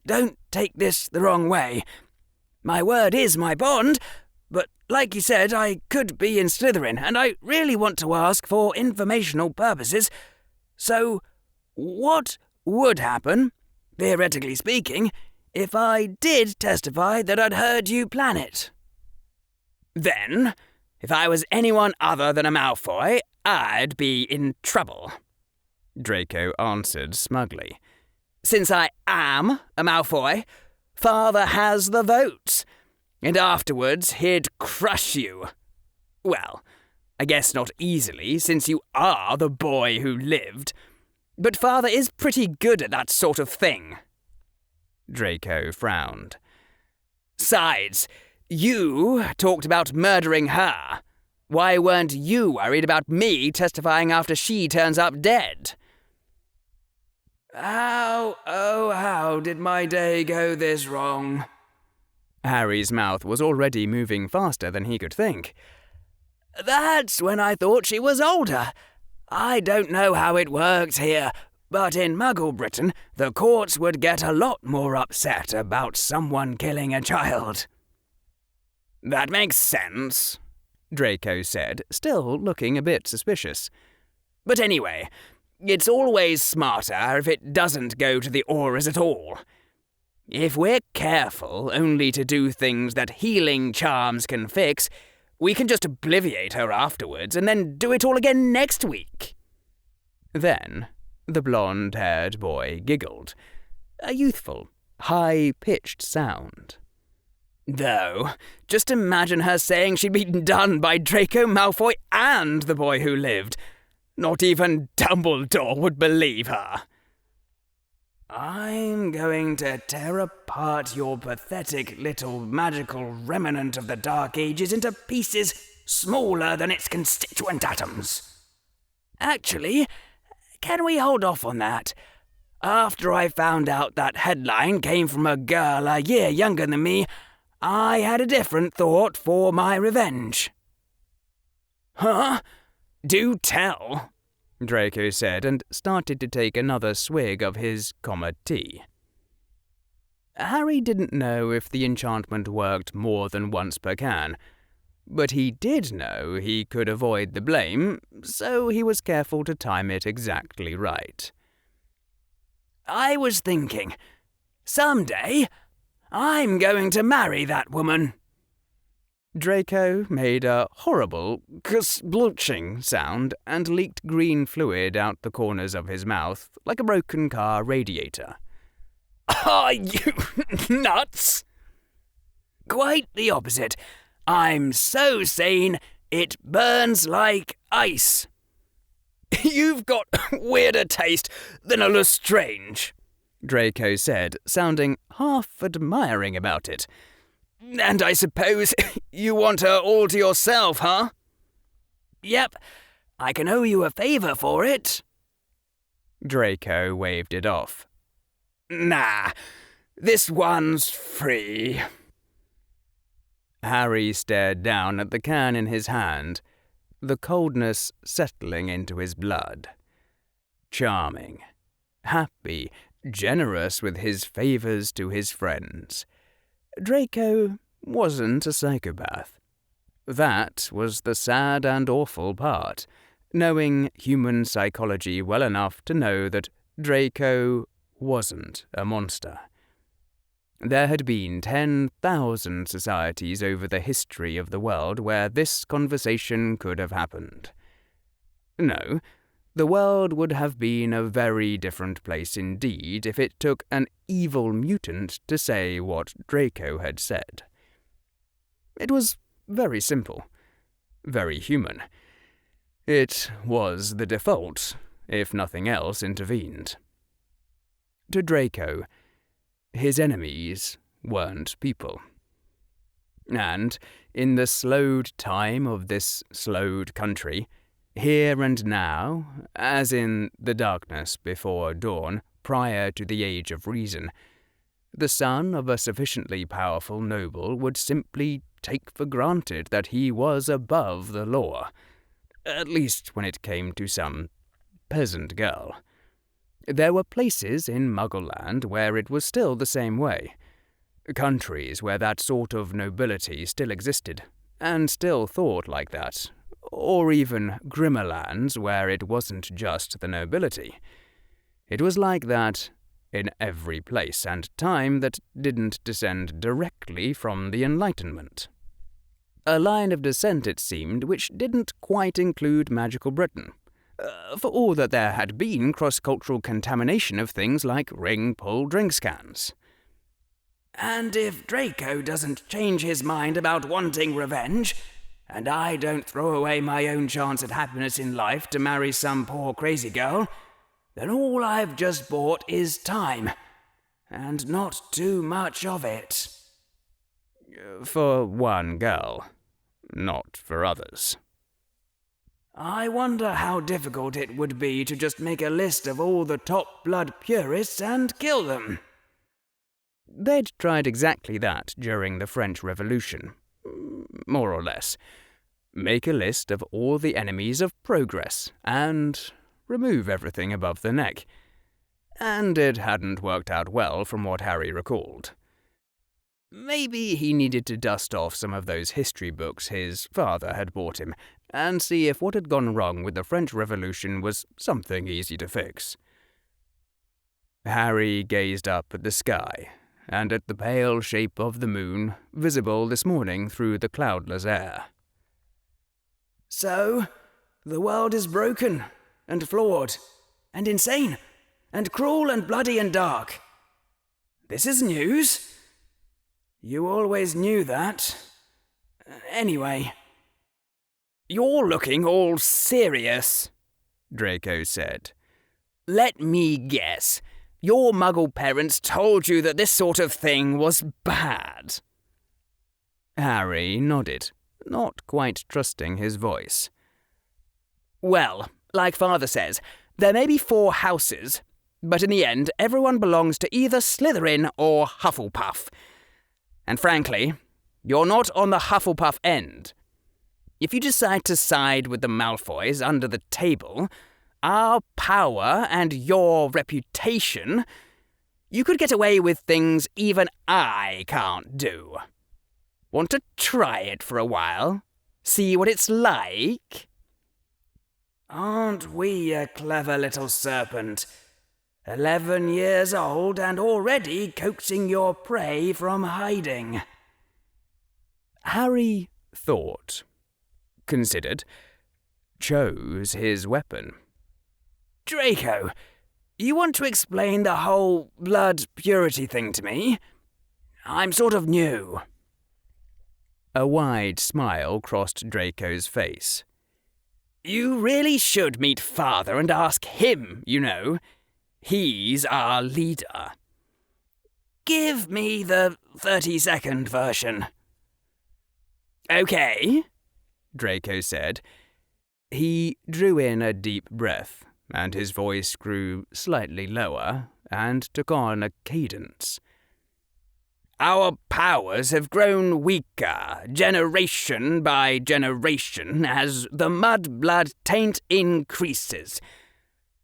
don't take this the wrong way. My word is my bond, but like you said, I could be in Slytherin, and I really want to ask for informational purposes. So, what would happen, theoretically speaking, if I did testify that I'd heard you plan it?" "Then, if I was anyone other than a Malfoy, I'd be in trouble," Draco answered smugly. "Since I am a Malfoy, father has the votes, and afterwards he'd crush you. Well, I guess not easily, since you are the boy who lived, but father is pretty good at that sort of thing." Draco frowned. "Sides, you talked about murdering her. Why weren't you worried about me testifying after she turns up dead? How did my day go this wrong? Harry's mouth was already moving faster than he could think. That's when I thought she was older. I don't know how it works here, but in Muggle Britain, the courts would get a lot more upset about someone killing a child. That makes sense, Draco said, still looking a bit suspicious. But anyway, it's always smarter if it doesn't go to the Auras at all. If we're careful only to do things that healing charms can fix, we can just obliviate her afterwards and then do it all again next week. Then the blonde-haired boy giggled, a youthful, high-pitched sound. Though, just imagine her saying she'd been done by Draco Malfoy and the boy who lived. Not even Dumbledore would believe her. I'm going to tear apart your pathetic little magical remnant of the Dark Ages into pieces smaller than its constituent atoms. Actually, can we hold off on that? After I found out that headline came from a girl a year younger than me, I had a different thought for my revenge. Huh? Do tell, Draco said, and started to take another swig of his tea. Harry didn't know if the enchantment worked more than once per can, but he did know he could avoid the blame, so he was careful to time it exactly right. I was thinking, someday I'm going to marry that woman. Draco made a horrible splooching sound and leaked green fluid out the corners of his mouth like a broken car radiator. Are you nuts? Quite the opposite. I'm so sane, it burns like ice. You've got weirder taste than a Lestrange, Draco said, sounding half admiring about it. And I suppose you want her all to yourself, huh? Yep, I can owe you a favour for it. Draco waved it off. Nah, this one's free. Harry stared down at the can in his hand, the coldness settling into his blood. Charming, happy, generous with his favours to his friends. Draco wasn't a psychopath. That was the sad and awful part, knowing human psychology well enough to know that Draco wasn't a monster. There had been 10,000 societies over the history of the world where this conversation could have happened. No, the world would have been a very different place indeed if it took an evil mutant to say what Draco had said. It was very simple, very human. It was the default, if nothing else intervened. To Draco, his enemies weren't people. And in the slowed time of this slowed country, here and now, as in the darkness before dawn, prior to the age of reason, the son of a sufficiently powerful noble would simply take for granted that he was above the law, at least when it came to some peasant girl. There were places in Muggleland where it was still the same way, countries where that sort of nobility still existed, and still thought like that, or even grimmer lands where it wasn't just the nobility. It was like that in every place and time that didn't descend directly from the Enlightenment. A line of descent, it seemed, which didn't quite include magical Britain, for all that there had been cross-cultural contamination of things like ring-pull drink scans. And if Draco doesn't change his mind about wanting revenge, and I don't throw away my own chance at happiness in life to marry some poor crazy girl, then all I've just bought is time, and not too much of it. For one girl, not for others, I wonder how difficult it would be to just make a list of all the top blood purists and kill them. They'd tried exactly that during the French Revolution, more or less. Make a list of all the enemies of progress and remove everything above the neck. And it hadn't worked out well from what Harry recalled. Maybe he needed to dust off some of those history books his father had bought him and see if what had gone wrong with the French Revolution was something easy to fix. Harry gazed up at the sky and at the pale shape of the moon visible this morning through the cloudless air. So, the world is broken and flawed and insane and cruel and bloody and dark. This is news. You always knew that. Anyway. You're looking all serious, Draco said. Let me guess. Your Muggle parents told you that this sort of thing was bad. Harry nodded, not quite trusting his voice. Well, like Father says, there may be 4 houses, but in the end everyone belongs to either Slytherin or Hufflepuff. And frankly, you're not on the Hufflepuff end. If you decide to side with the Malfoys under the table, our power and your reputation, you could get away with things even I can't do. Want to try it for a while? See what it's like? Aren't we a clever little serpent? 11 years old and already coaxing your prey from hiding. Harry thought, considered, chose his weapon. Draco, you want to explain the whole blood purity thing to me? I'm sort of new. A wide smile crossed Draco's face. You really should meet Father and ask him, you know. He's our leader. Give me the 30-second version. Okay, Draco said. He drew in a deep breath, and his voice grew slightly lower and took on a cadence. Our powers have grown weaker, generation by generation, as the mud-blood taint increases.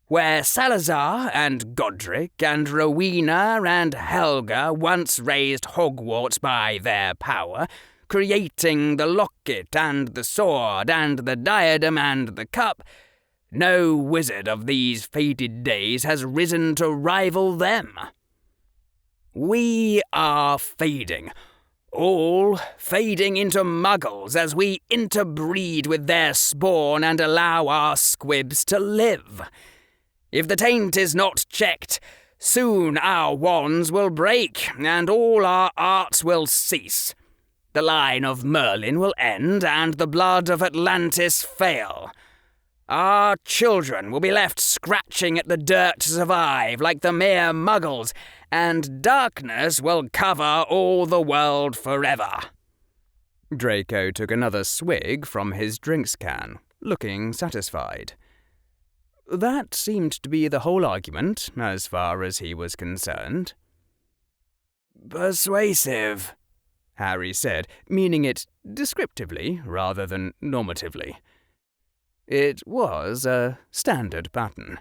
Where Salazar and Godric and Rowena and Helga once raised Hogwarts by their power, creating the locket and the sword and the diadem and the cup, no wizard of these faded days has risen to rival them. We are fading, all fading into muggles as we interbreed with their spawn and allow our squibs to live. If the taint is not checked, soon our wands will break and all our arts will cease. The line of Merlin will end and the blood of Atlantis fail. Our children will be left scratching at the dirt to survive like the mere muggles, and darkness will cover all the world forever. Draco took another swig from his drinks can, looking satisfied. That seemed to be the whole argument, as far as he was concerned. Persuasive, Harry said, meaning it descriptively rather than normatively. It was a standard pattern.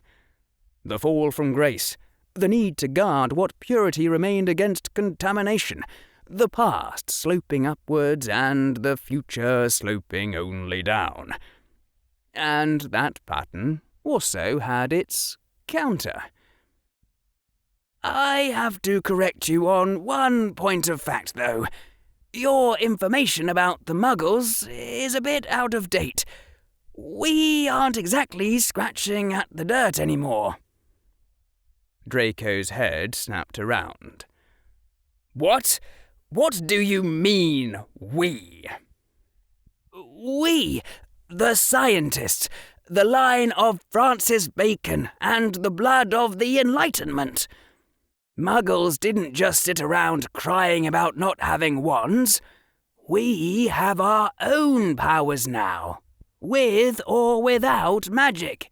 The fall from grace, the need to guard what purity remained against contamination, the past sloping upwards and the future sloping only down. And that pattern also had its counter. I have to correct you on one point of fact, though. Your information about the Muggles is a bit out of date. We aren't exactly scratching at the dirt anymore. Draco's head snapped around. What? What do you mean, we? We, the scientists, the line of Francis Bacon and the blood of the Enlightenment. Muggles didn't just sit around crying about not having wands. We have our own powers now. with or without magic.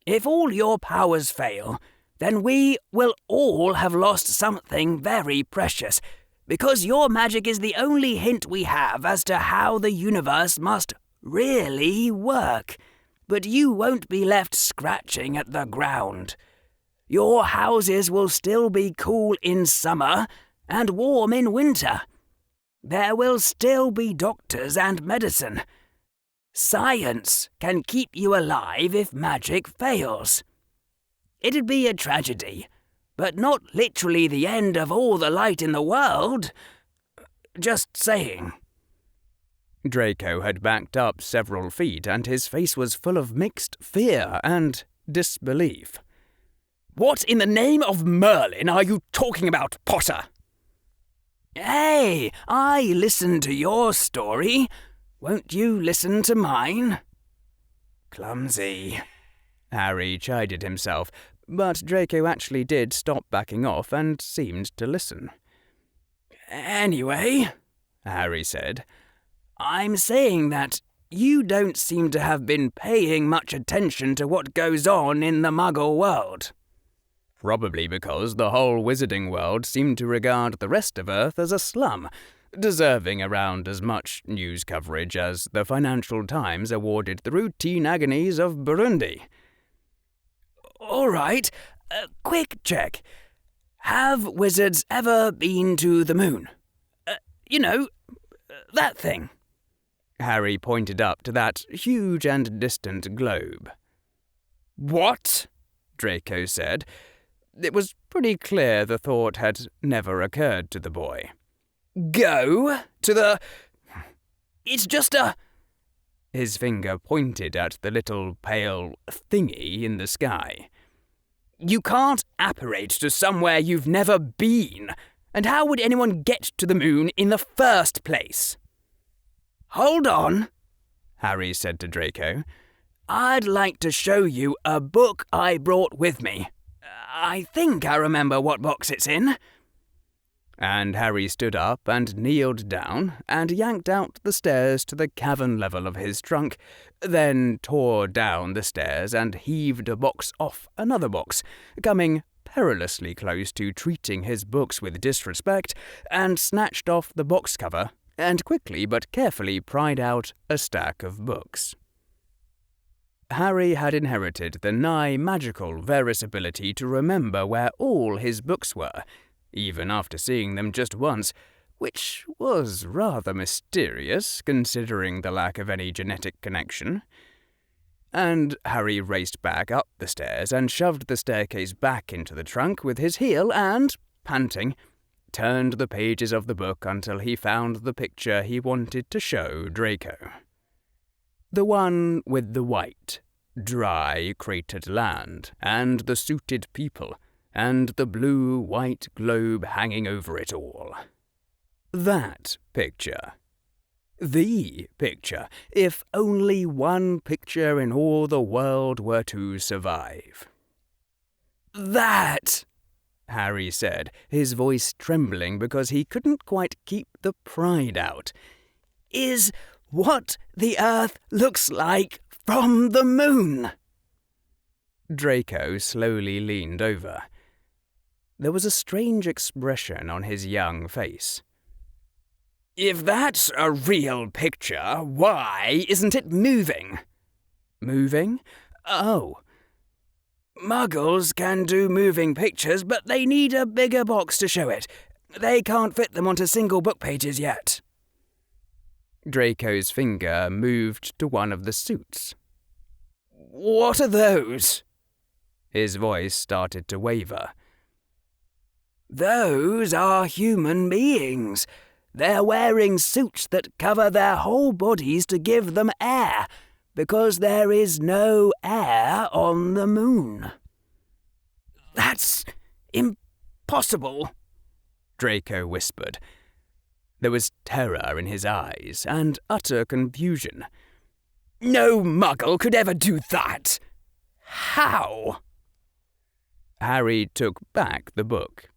If all your powers fail, then we will all have lost something very precious, because your magic is the only hint we have as to how the universe must really work. But you won't be left scratching at the ground. Your houses will still be cool in summer and warm in winter. There will still be doctors and medicine. Science can keep you alive if magic fails. It'd be a tragedy, but not literally the end of all the light in the world. Just saying. Draco had backed up several feet, and his face was full of mixed fear and disbelief. What in the name of Merlin are you talking about, Potter? Hey, I listened to your story. Won't you listen to mine? Clumsy. Harry chided himself, but Draco actually did stop backing off and seemed to listen. Anyway, Harry said, I'm saying that you don't seem to have been paying much attention to what goes on in the Muggle world. Probably because the whole wizarding world seemed to regard the rest of Earth as a slum, deserving around as much news coverage as the Financial Times awarded the routine agonies of Burundi. All right, quick check. Have wizards ever been to the moon? That thing. Harry pointed up to that huge and distant globe. What? Draco said. It was pretty clear the thought had never occurred to the boy. Go to the... It's just a... His finger pointed at the little pale thingy in the sky. You can't apparate to somewhere you've never been. And how would anyone get to the moon in the first place? Hold on, Harry said to Draco. I'd like to show you a book I brought with me. I think I remember what box it's in. And Harry stood up and kneeled down and yanked out the stairs to the cavern level of his trunk, then tore down the stairs and heaved a box off another box, coming perilously close to treating his books with disrespect, and snatched off the box cover and quickly but carefully pried out a stack of books. Harry had inherited the nigh magical Varys ability to remember where all his books were, even after seeing them just once, which was rather mysterious considering the lack of any genetic connection. And Harry raced back up the stairs and shoved the staircase back into the trunk with his heel and, panting, turned the pages of the book until he found the picture he wanted to show Draco. The one with the white, dry, cratered land, and the suited people, and the blue-white globe hanging over it all. That picture. The picture, if only one picture in all the world were to survive. That, Harry said, his voice trembling because he couldn't quite keep the pride out, is what the Earth looks like from the moon. Draco slowly leaned over. There was a strange expression on his young face. If that's a real picture, why isn't it moving? Moving? Oh. Muggles can do moving pictures, but they need a bigger box to show it. They can't fit them onto single book pages yet. Draco's finger moved to one of the suits. What are those? His voice started to waver. Those are human beings. They're wearing suits that cover their whole bodies to give them air, because there is no air on the moon. That's impossible, Draco whispered. There was terror in his eyes and utter confusion. No Muggle could ever do that. How? Harry took back the book,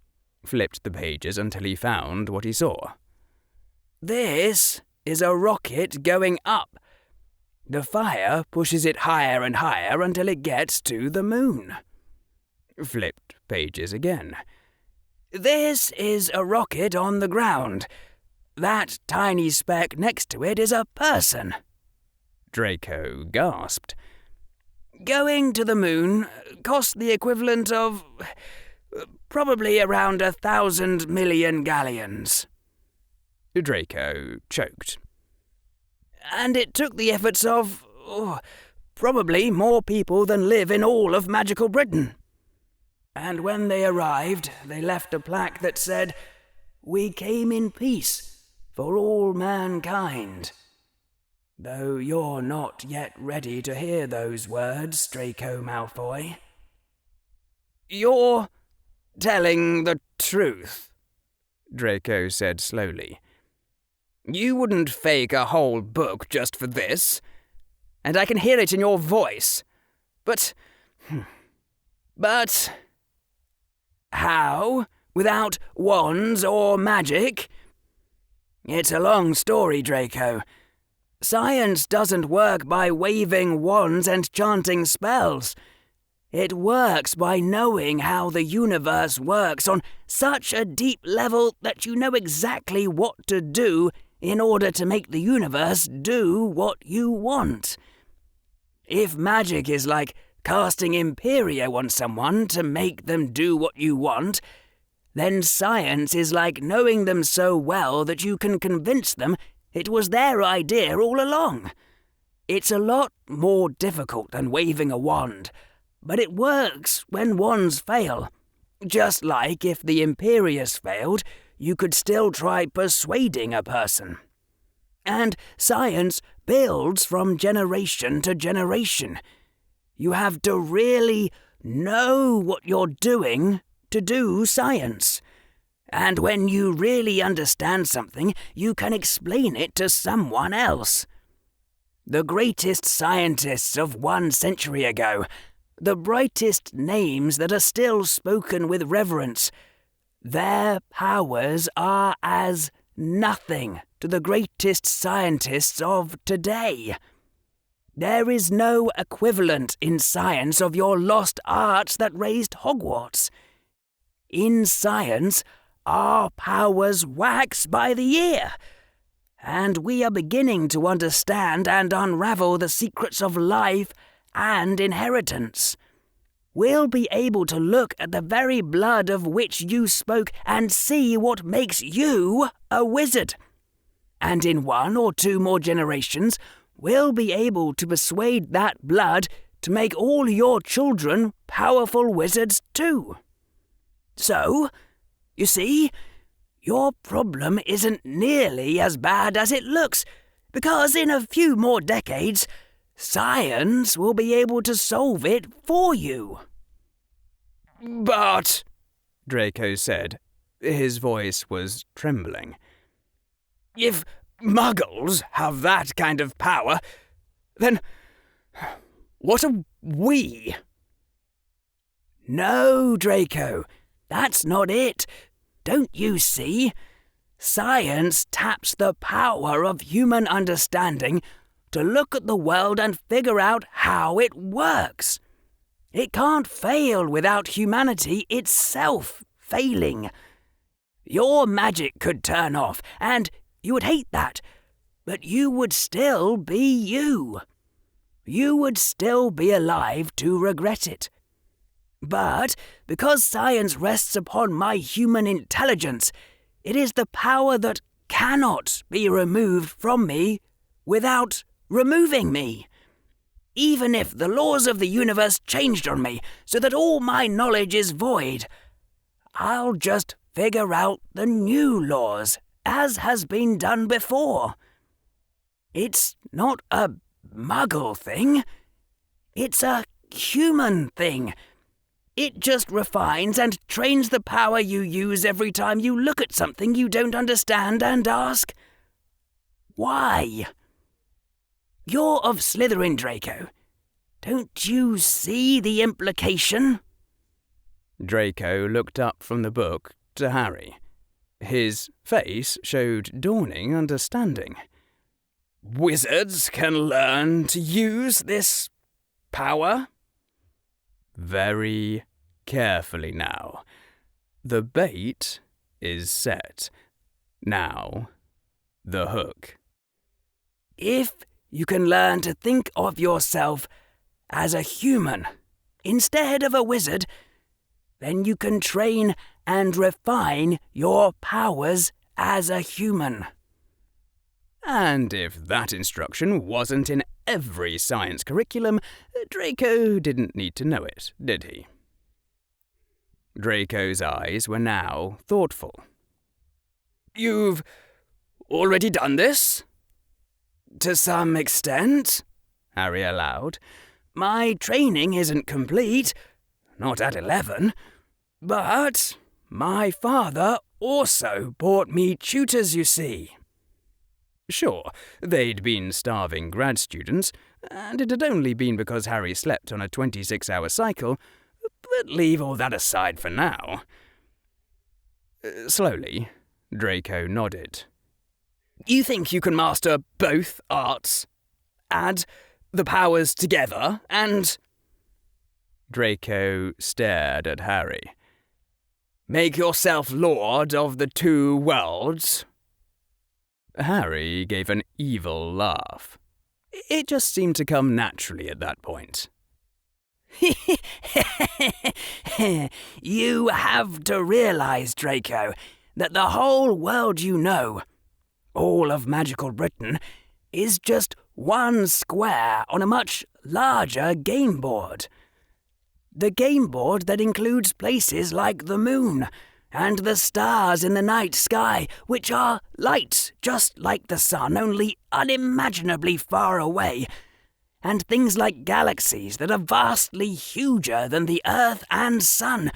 flipped the pages until he found what he saw. This is a rocket going up. The fire pushes it higher and higher until it gets to the moon. Flipped pages again. This is a rocket on the ground. That tiny speck next to it is a person. Draco gasped. Going to the moon cost the equivalent of probably around 1,000 million galleons. Draco choked. And it took the efforts of probably more people than live in all of magical Britain. And when they arrived, they left a plaque that said, "We came in peace for all mankind." Though you're not yet ready to hear those words, Draco Malfoy. You're telling the truth, Draco said slowly. You wouldn't fake a whole book just for this, and I can hear it in your voice. But how? Without wands or magic? It's a long story, Draco. Science doesn't work by waving wands and chanting spells. It works by knowing how the universe works on such a deep level that you know exactly what to do in order to make the universe do what you want. If magic is like casting Imperio on someone to make them do what you want, then science is like knowing them so well that you can convince them it was their idea all along. It's a lot more difficult than waving a wand, but it works when wands fail. Just like if the Imperius failed, you could still try persuading a person. And science builds from generation to generation. You have to really know what you're doing to do science. And when you really understand something, you can explain it to someone else. The greatest scientists of 1 century ago, the brightest names that are still spoken with reverence, their powers are as nothing to the greatest scientists of today. There is no equivalent in science of your lost arts that raised Hogwarts. In science, our powers wax by the year, and we are beginning to understand and unravel the secrets of life and inheritance. We'll be able to look at the very blood of which you spoke and see what makes you a wizard. And in 1 or 2 more generations, we'll be able to persuade that blood to make all your children powerful wizards too. So, you see, your problem isn't nearly as bad as it looks, because in a few more decades, science will be able to solve it for you. But, Draco said. His voice was trembling. If muggles have that kind of power, then what are we? No, Draco, that's not it. Don't you see? Science taps the power of human understanding to look at the world and figure out how it works. It can't fail without humanity itself failing. Your magic could turn off, and you would hate that, but you would still be you. You would still be alive to regret it. But because science rests upon my human intelligence, it is the power that cannot be removed from me without removing me. Even if the laws of the universe changed on me so that all my knowledge is void, I'll just figure out the new laws, as has been done before. It's not a muggle thing. It's a human thing. It just refines and trains the power you use every time you look at something you don't understand and ask, why? You're of Slytherin, Draco. Don't you see the implication? Draco looked up from the book to Harry. His face showed dawning understanding. wizards can learn to use this power? Very carefully now. The bait is set. Now, the hook. If you can learn to think of yourself as a human instead of a wizard, then you can train and refine your powers as a human. And if that instruction wasn't in every science curriculum, Draco didn't need to know it, did he? Draco's eyes were now thoughtful. You've already done this? To some extent, Harry allowed. My training isn't complete, not at 11, but my father also bought me tutors, you see. Sure, they'd been starving grad students, and it had only been because Harry slept on a 26-hour cycle, but leave all that aside for now. Slowly, Draco nodded. You think you can master both arts? Add the powers together and... Draco stared at Harry. Make yourself lord of the two worlds? Harry gave an evil laugh. It just seemed to come naturally at that point. You have to realize, Draco, that the whole world you know, all of magical Britain, is just one square on a much larger game board. The game board that includes places like the moon and the stars in the night sky, which are light just like the sun, only unimaginably far away, and things like galaxies that are vastly huger than the Earth and Sun.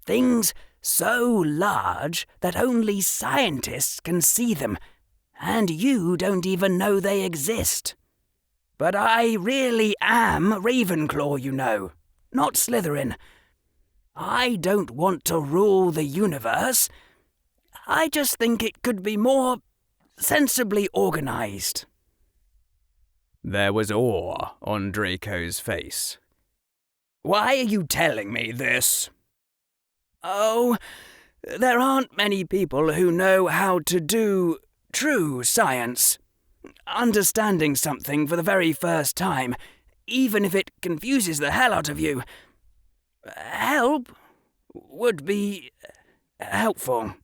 Things so large that only scientists can see them, and you don't even know they exist. But I really am Ravenclaw, you know, not Slytherin. I don't want to rule the universe. I just think it could be more sensibly organized. There was awe on Draco's face. Why are you telling me this? Oh, there aren't many people who know how to do true science. Understanding something for the very first time, even if it confuses the hell out of you. Help would be helpful.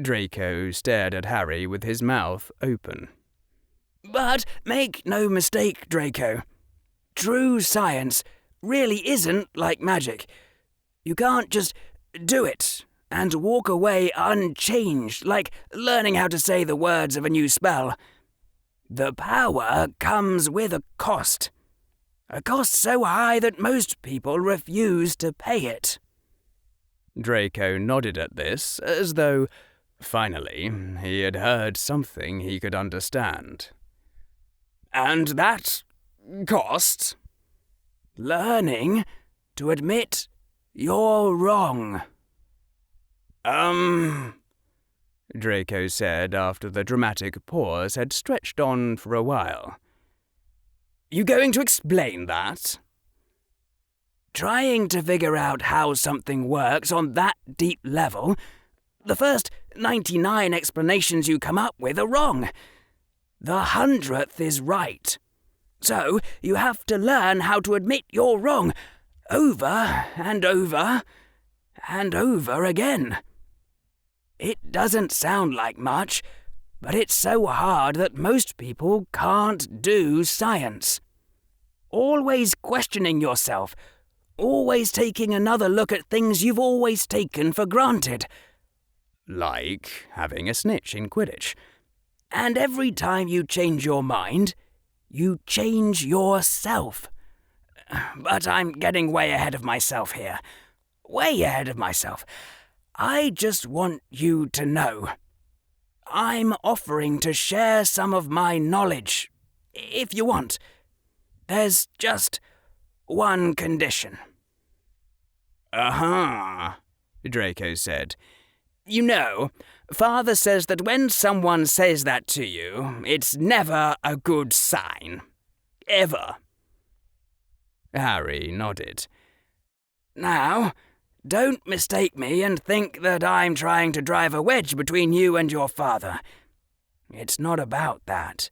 Draco stared at Harry with his mouth open. But make no mistake, Draco. True science really isn't like magic. You can't just do it and walk away unchanged, like learning how to say the words of a new spell. The power comes with a cost. A cost so high that most people refuse to pay it. Draco nodded at this, as though, finally, he had heard something he could understand. And that cost? Learning to admit you're wrong. Draco said after the dramatic pause had stretched on for a while. You going to explain that? Trying to figure out how something works on that deep level, the first 99 explanations you come up with are wrong. The 100th is right. So you have to learn how to admit you're wrong over and over and over again. It doesn't sound like much, but it's so hard that most people can't do science. Always questioning yourself, always taking another look at things you've always taken for granted. Like having a snitch in Quidditch. And every time you change your mind, you change yourself. But I'm getting way ahead of myself here. Way ahead of myself. I just want you to know. I'm offering to share some of my knowledge, if you want. There's just one condition. Uh-huh, Draco said. You know, Father says that when someone says that to you, it's never a good sign. Ever. Harry nodded. Now, don't mistake me and think that I'm trying to drive a wedge between you and your father. It's not about that.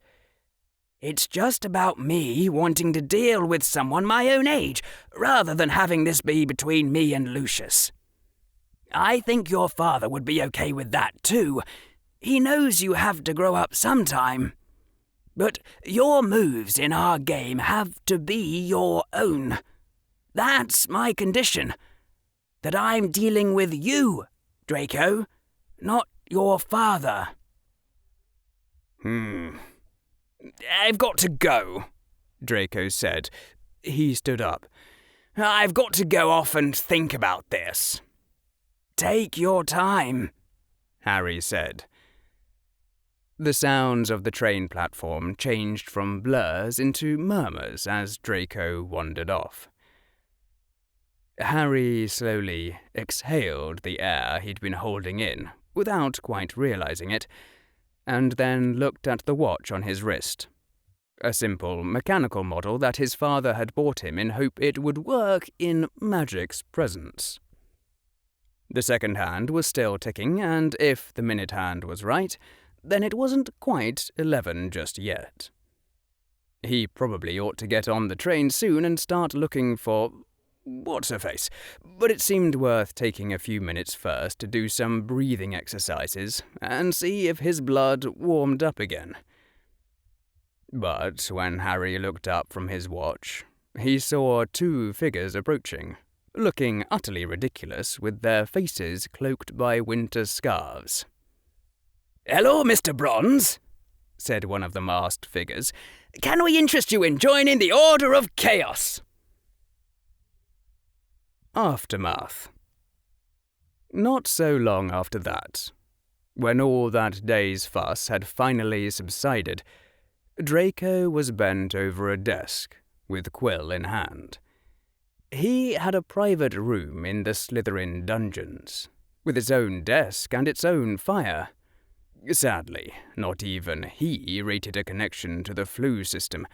It's just about me wanting to deal with someone my own age, rather than having this be between me and Lucius. I think your father would be okay with that too. He knows you have to grow up sometime. But your moves in our game have to be your own. That's my condition. That I'm dealing with you, Draco, not your father. I've got to go, Draco said. He stood up. I've got to go off and think about this. Take your time, Harry said. The sounds of the train platform changed from blurs into murmurs as Draco wandered off. Harry slowly exhaled the air he'd been holding in, without quite realizing it, and then looked at the watch on his wrist. A simple mechanical model that his father had bought him in hope it would work in magic's presence. The second hand was still ticking, and if the minute hand was right, then it wasn't quite 11 just yet. He probably ought to get on the train soon and start looking for what's-her-face, but it seemed worth taking a few minutes first to do some breathing exercises and see if his blood warmed up again. But when Harry looked up from his watch, he saw two figures approaching, looking utterly ridiculous with their faces cloaked by winter scarves. "Hello, Mr. Bronze," said one of the masked figures. "Can we interest you in joining the Order of Chaos?" Aftermath. Not so long after that, when all that day's fuss had finally subsided, Draco was bent over a desk, with quill in hand. He had a private room in the Slytherin dungeons, with its own desk and its own fire. Sadly, not even he rated a connection to the flu system,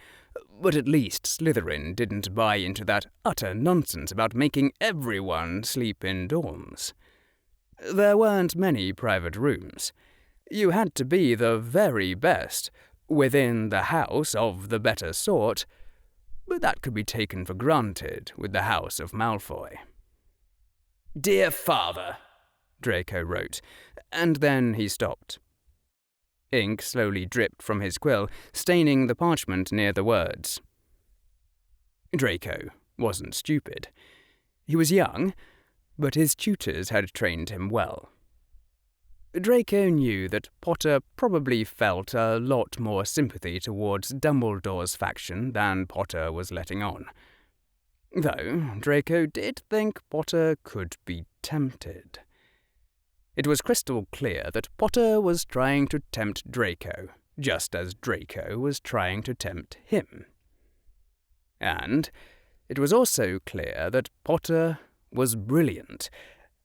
but at least Slytherin didn't buy into that utter nonsense about making everyone sleep in dorms. There weren't many private rooms. You had to be the very best, within the house of the better sort, but that could be taken for granted with the House of Malfoy. "Dear Father," Draco wrote, and then he stopped. Ink slowly dripped from his quill, staining the parchment near the words. Draco wasn't stupid. He was young, but his tutors had trained him well. Draco knew that Potter probably felt a lot more sympathy towards Dumbledore's faction than Potter was letting on. Though Draco did think Potter could be tempted. It was crystal clear that Potter was trying to tempt Draco, just as Draco was trying to tempt him. And it was also clear that Potter was brilliant,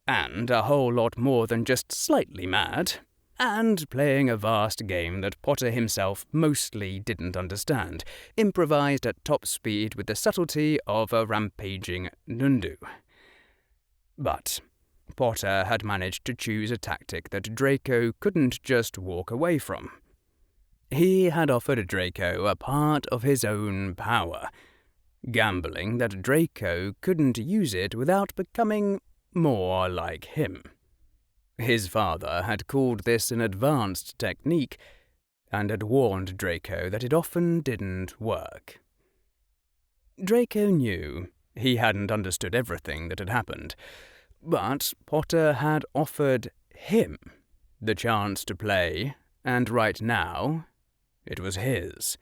and a whole lot more than just slightly mad, and playing a vast game that Potter himself mostly didn't understand, improvised at top speed with the subtlety of a rampaging Nundu. But Potter had managed to choose a tactic that Draco couldn't just walk away from. He had offered Draco a part of his own power, gambling that Draco couldn't use it without becoming more like him. His father had called this an advanced technique, and had warned Draco that it often didn't work. Draco knew he hadn't understood everything that had happened, but Potter had offered him the chance to play, and right now, it was his.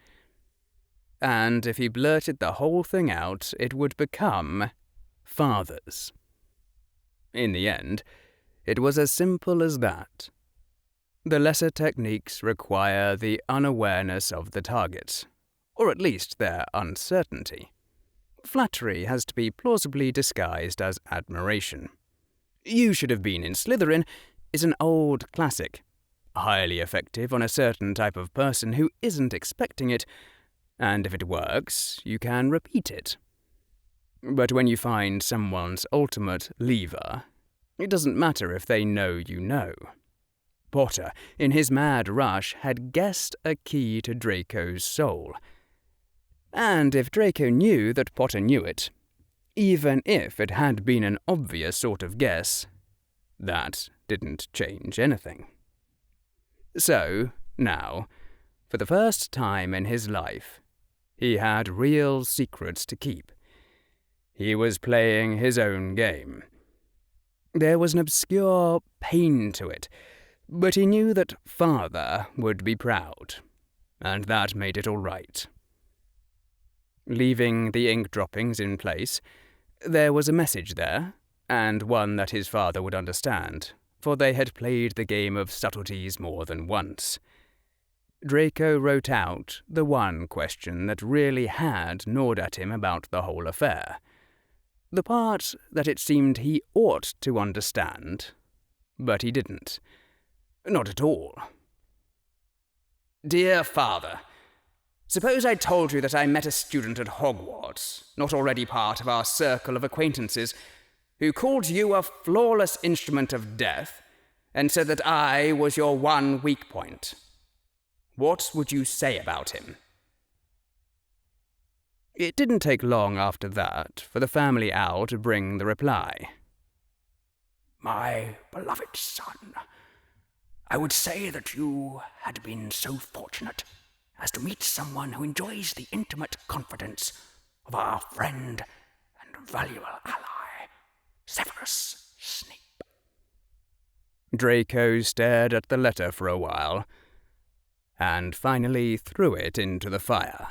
And if he blurted the whole thing out, it would become father's. In the end, it was as simple as that. The lesser techniques require the unawareness of the target, or at least their uncertainty. Flattery has to be plausibly disguised as admiration. "You should have been in Slytherin" is an old classic, highly effective on a certain type of person who isn't expecting it, and if it works, you can repeat it. But when you find someone's ultimate lever, it doesn't matter if they know you know. Potter, in his mad rush, had guessed a key to Draco's soul. And if Draco knew that Potter knew it, even if it had been an obvious sort of guess, that didn't change anything. So, now, for the first time in his life, he had real secrets to keep. He was playing his own game. There was an obscure pain to it, but he knew that Father would be proud, and that made it all right. Leaving the ink droppings in place, there was a message there, and one that his father would understand, for they had played the game of subtleties more than once. Draco wrote out the one question that really had gnawed at him about the whole affair. The part that it seemed he ought to understand, but he didn't. Not at all. Dear Father, suppose I told you that I met a student at Hogwarts, not already part of our circle of acquaintances, who called you a flawless instrument of death, and said that I was your one weak point. What would you say about him? It didn't take long after that for the family owl to bring the reply. My beloved son, I would say that you had been so fortunate as to meet someone who enjoys the intimate confidence of our friend and valuable ally, Severus Snape. Draco stared at the letter for a while, and finally threw it into the fire.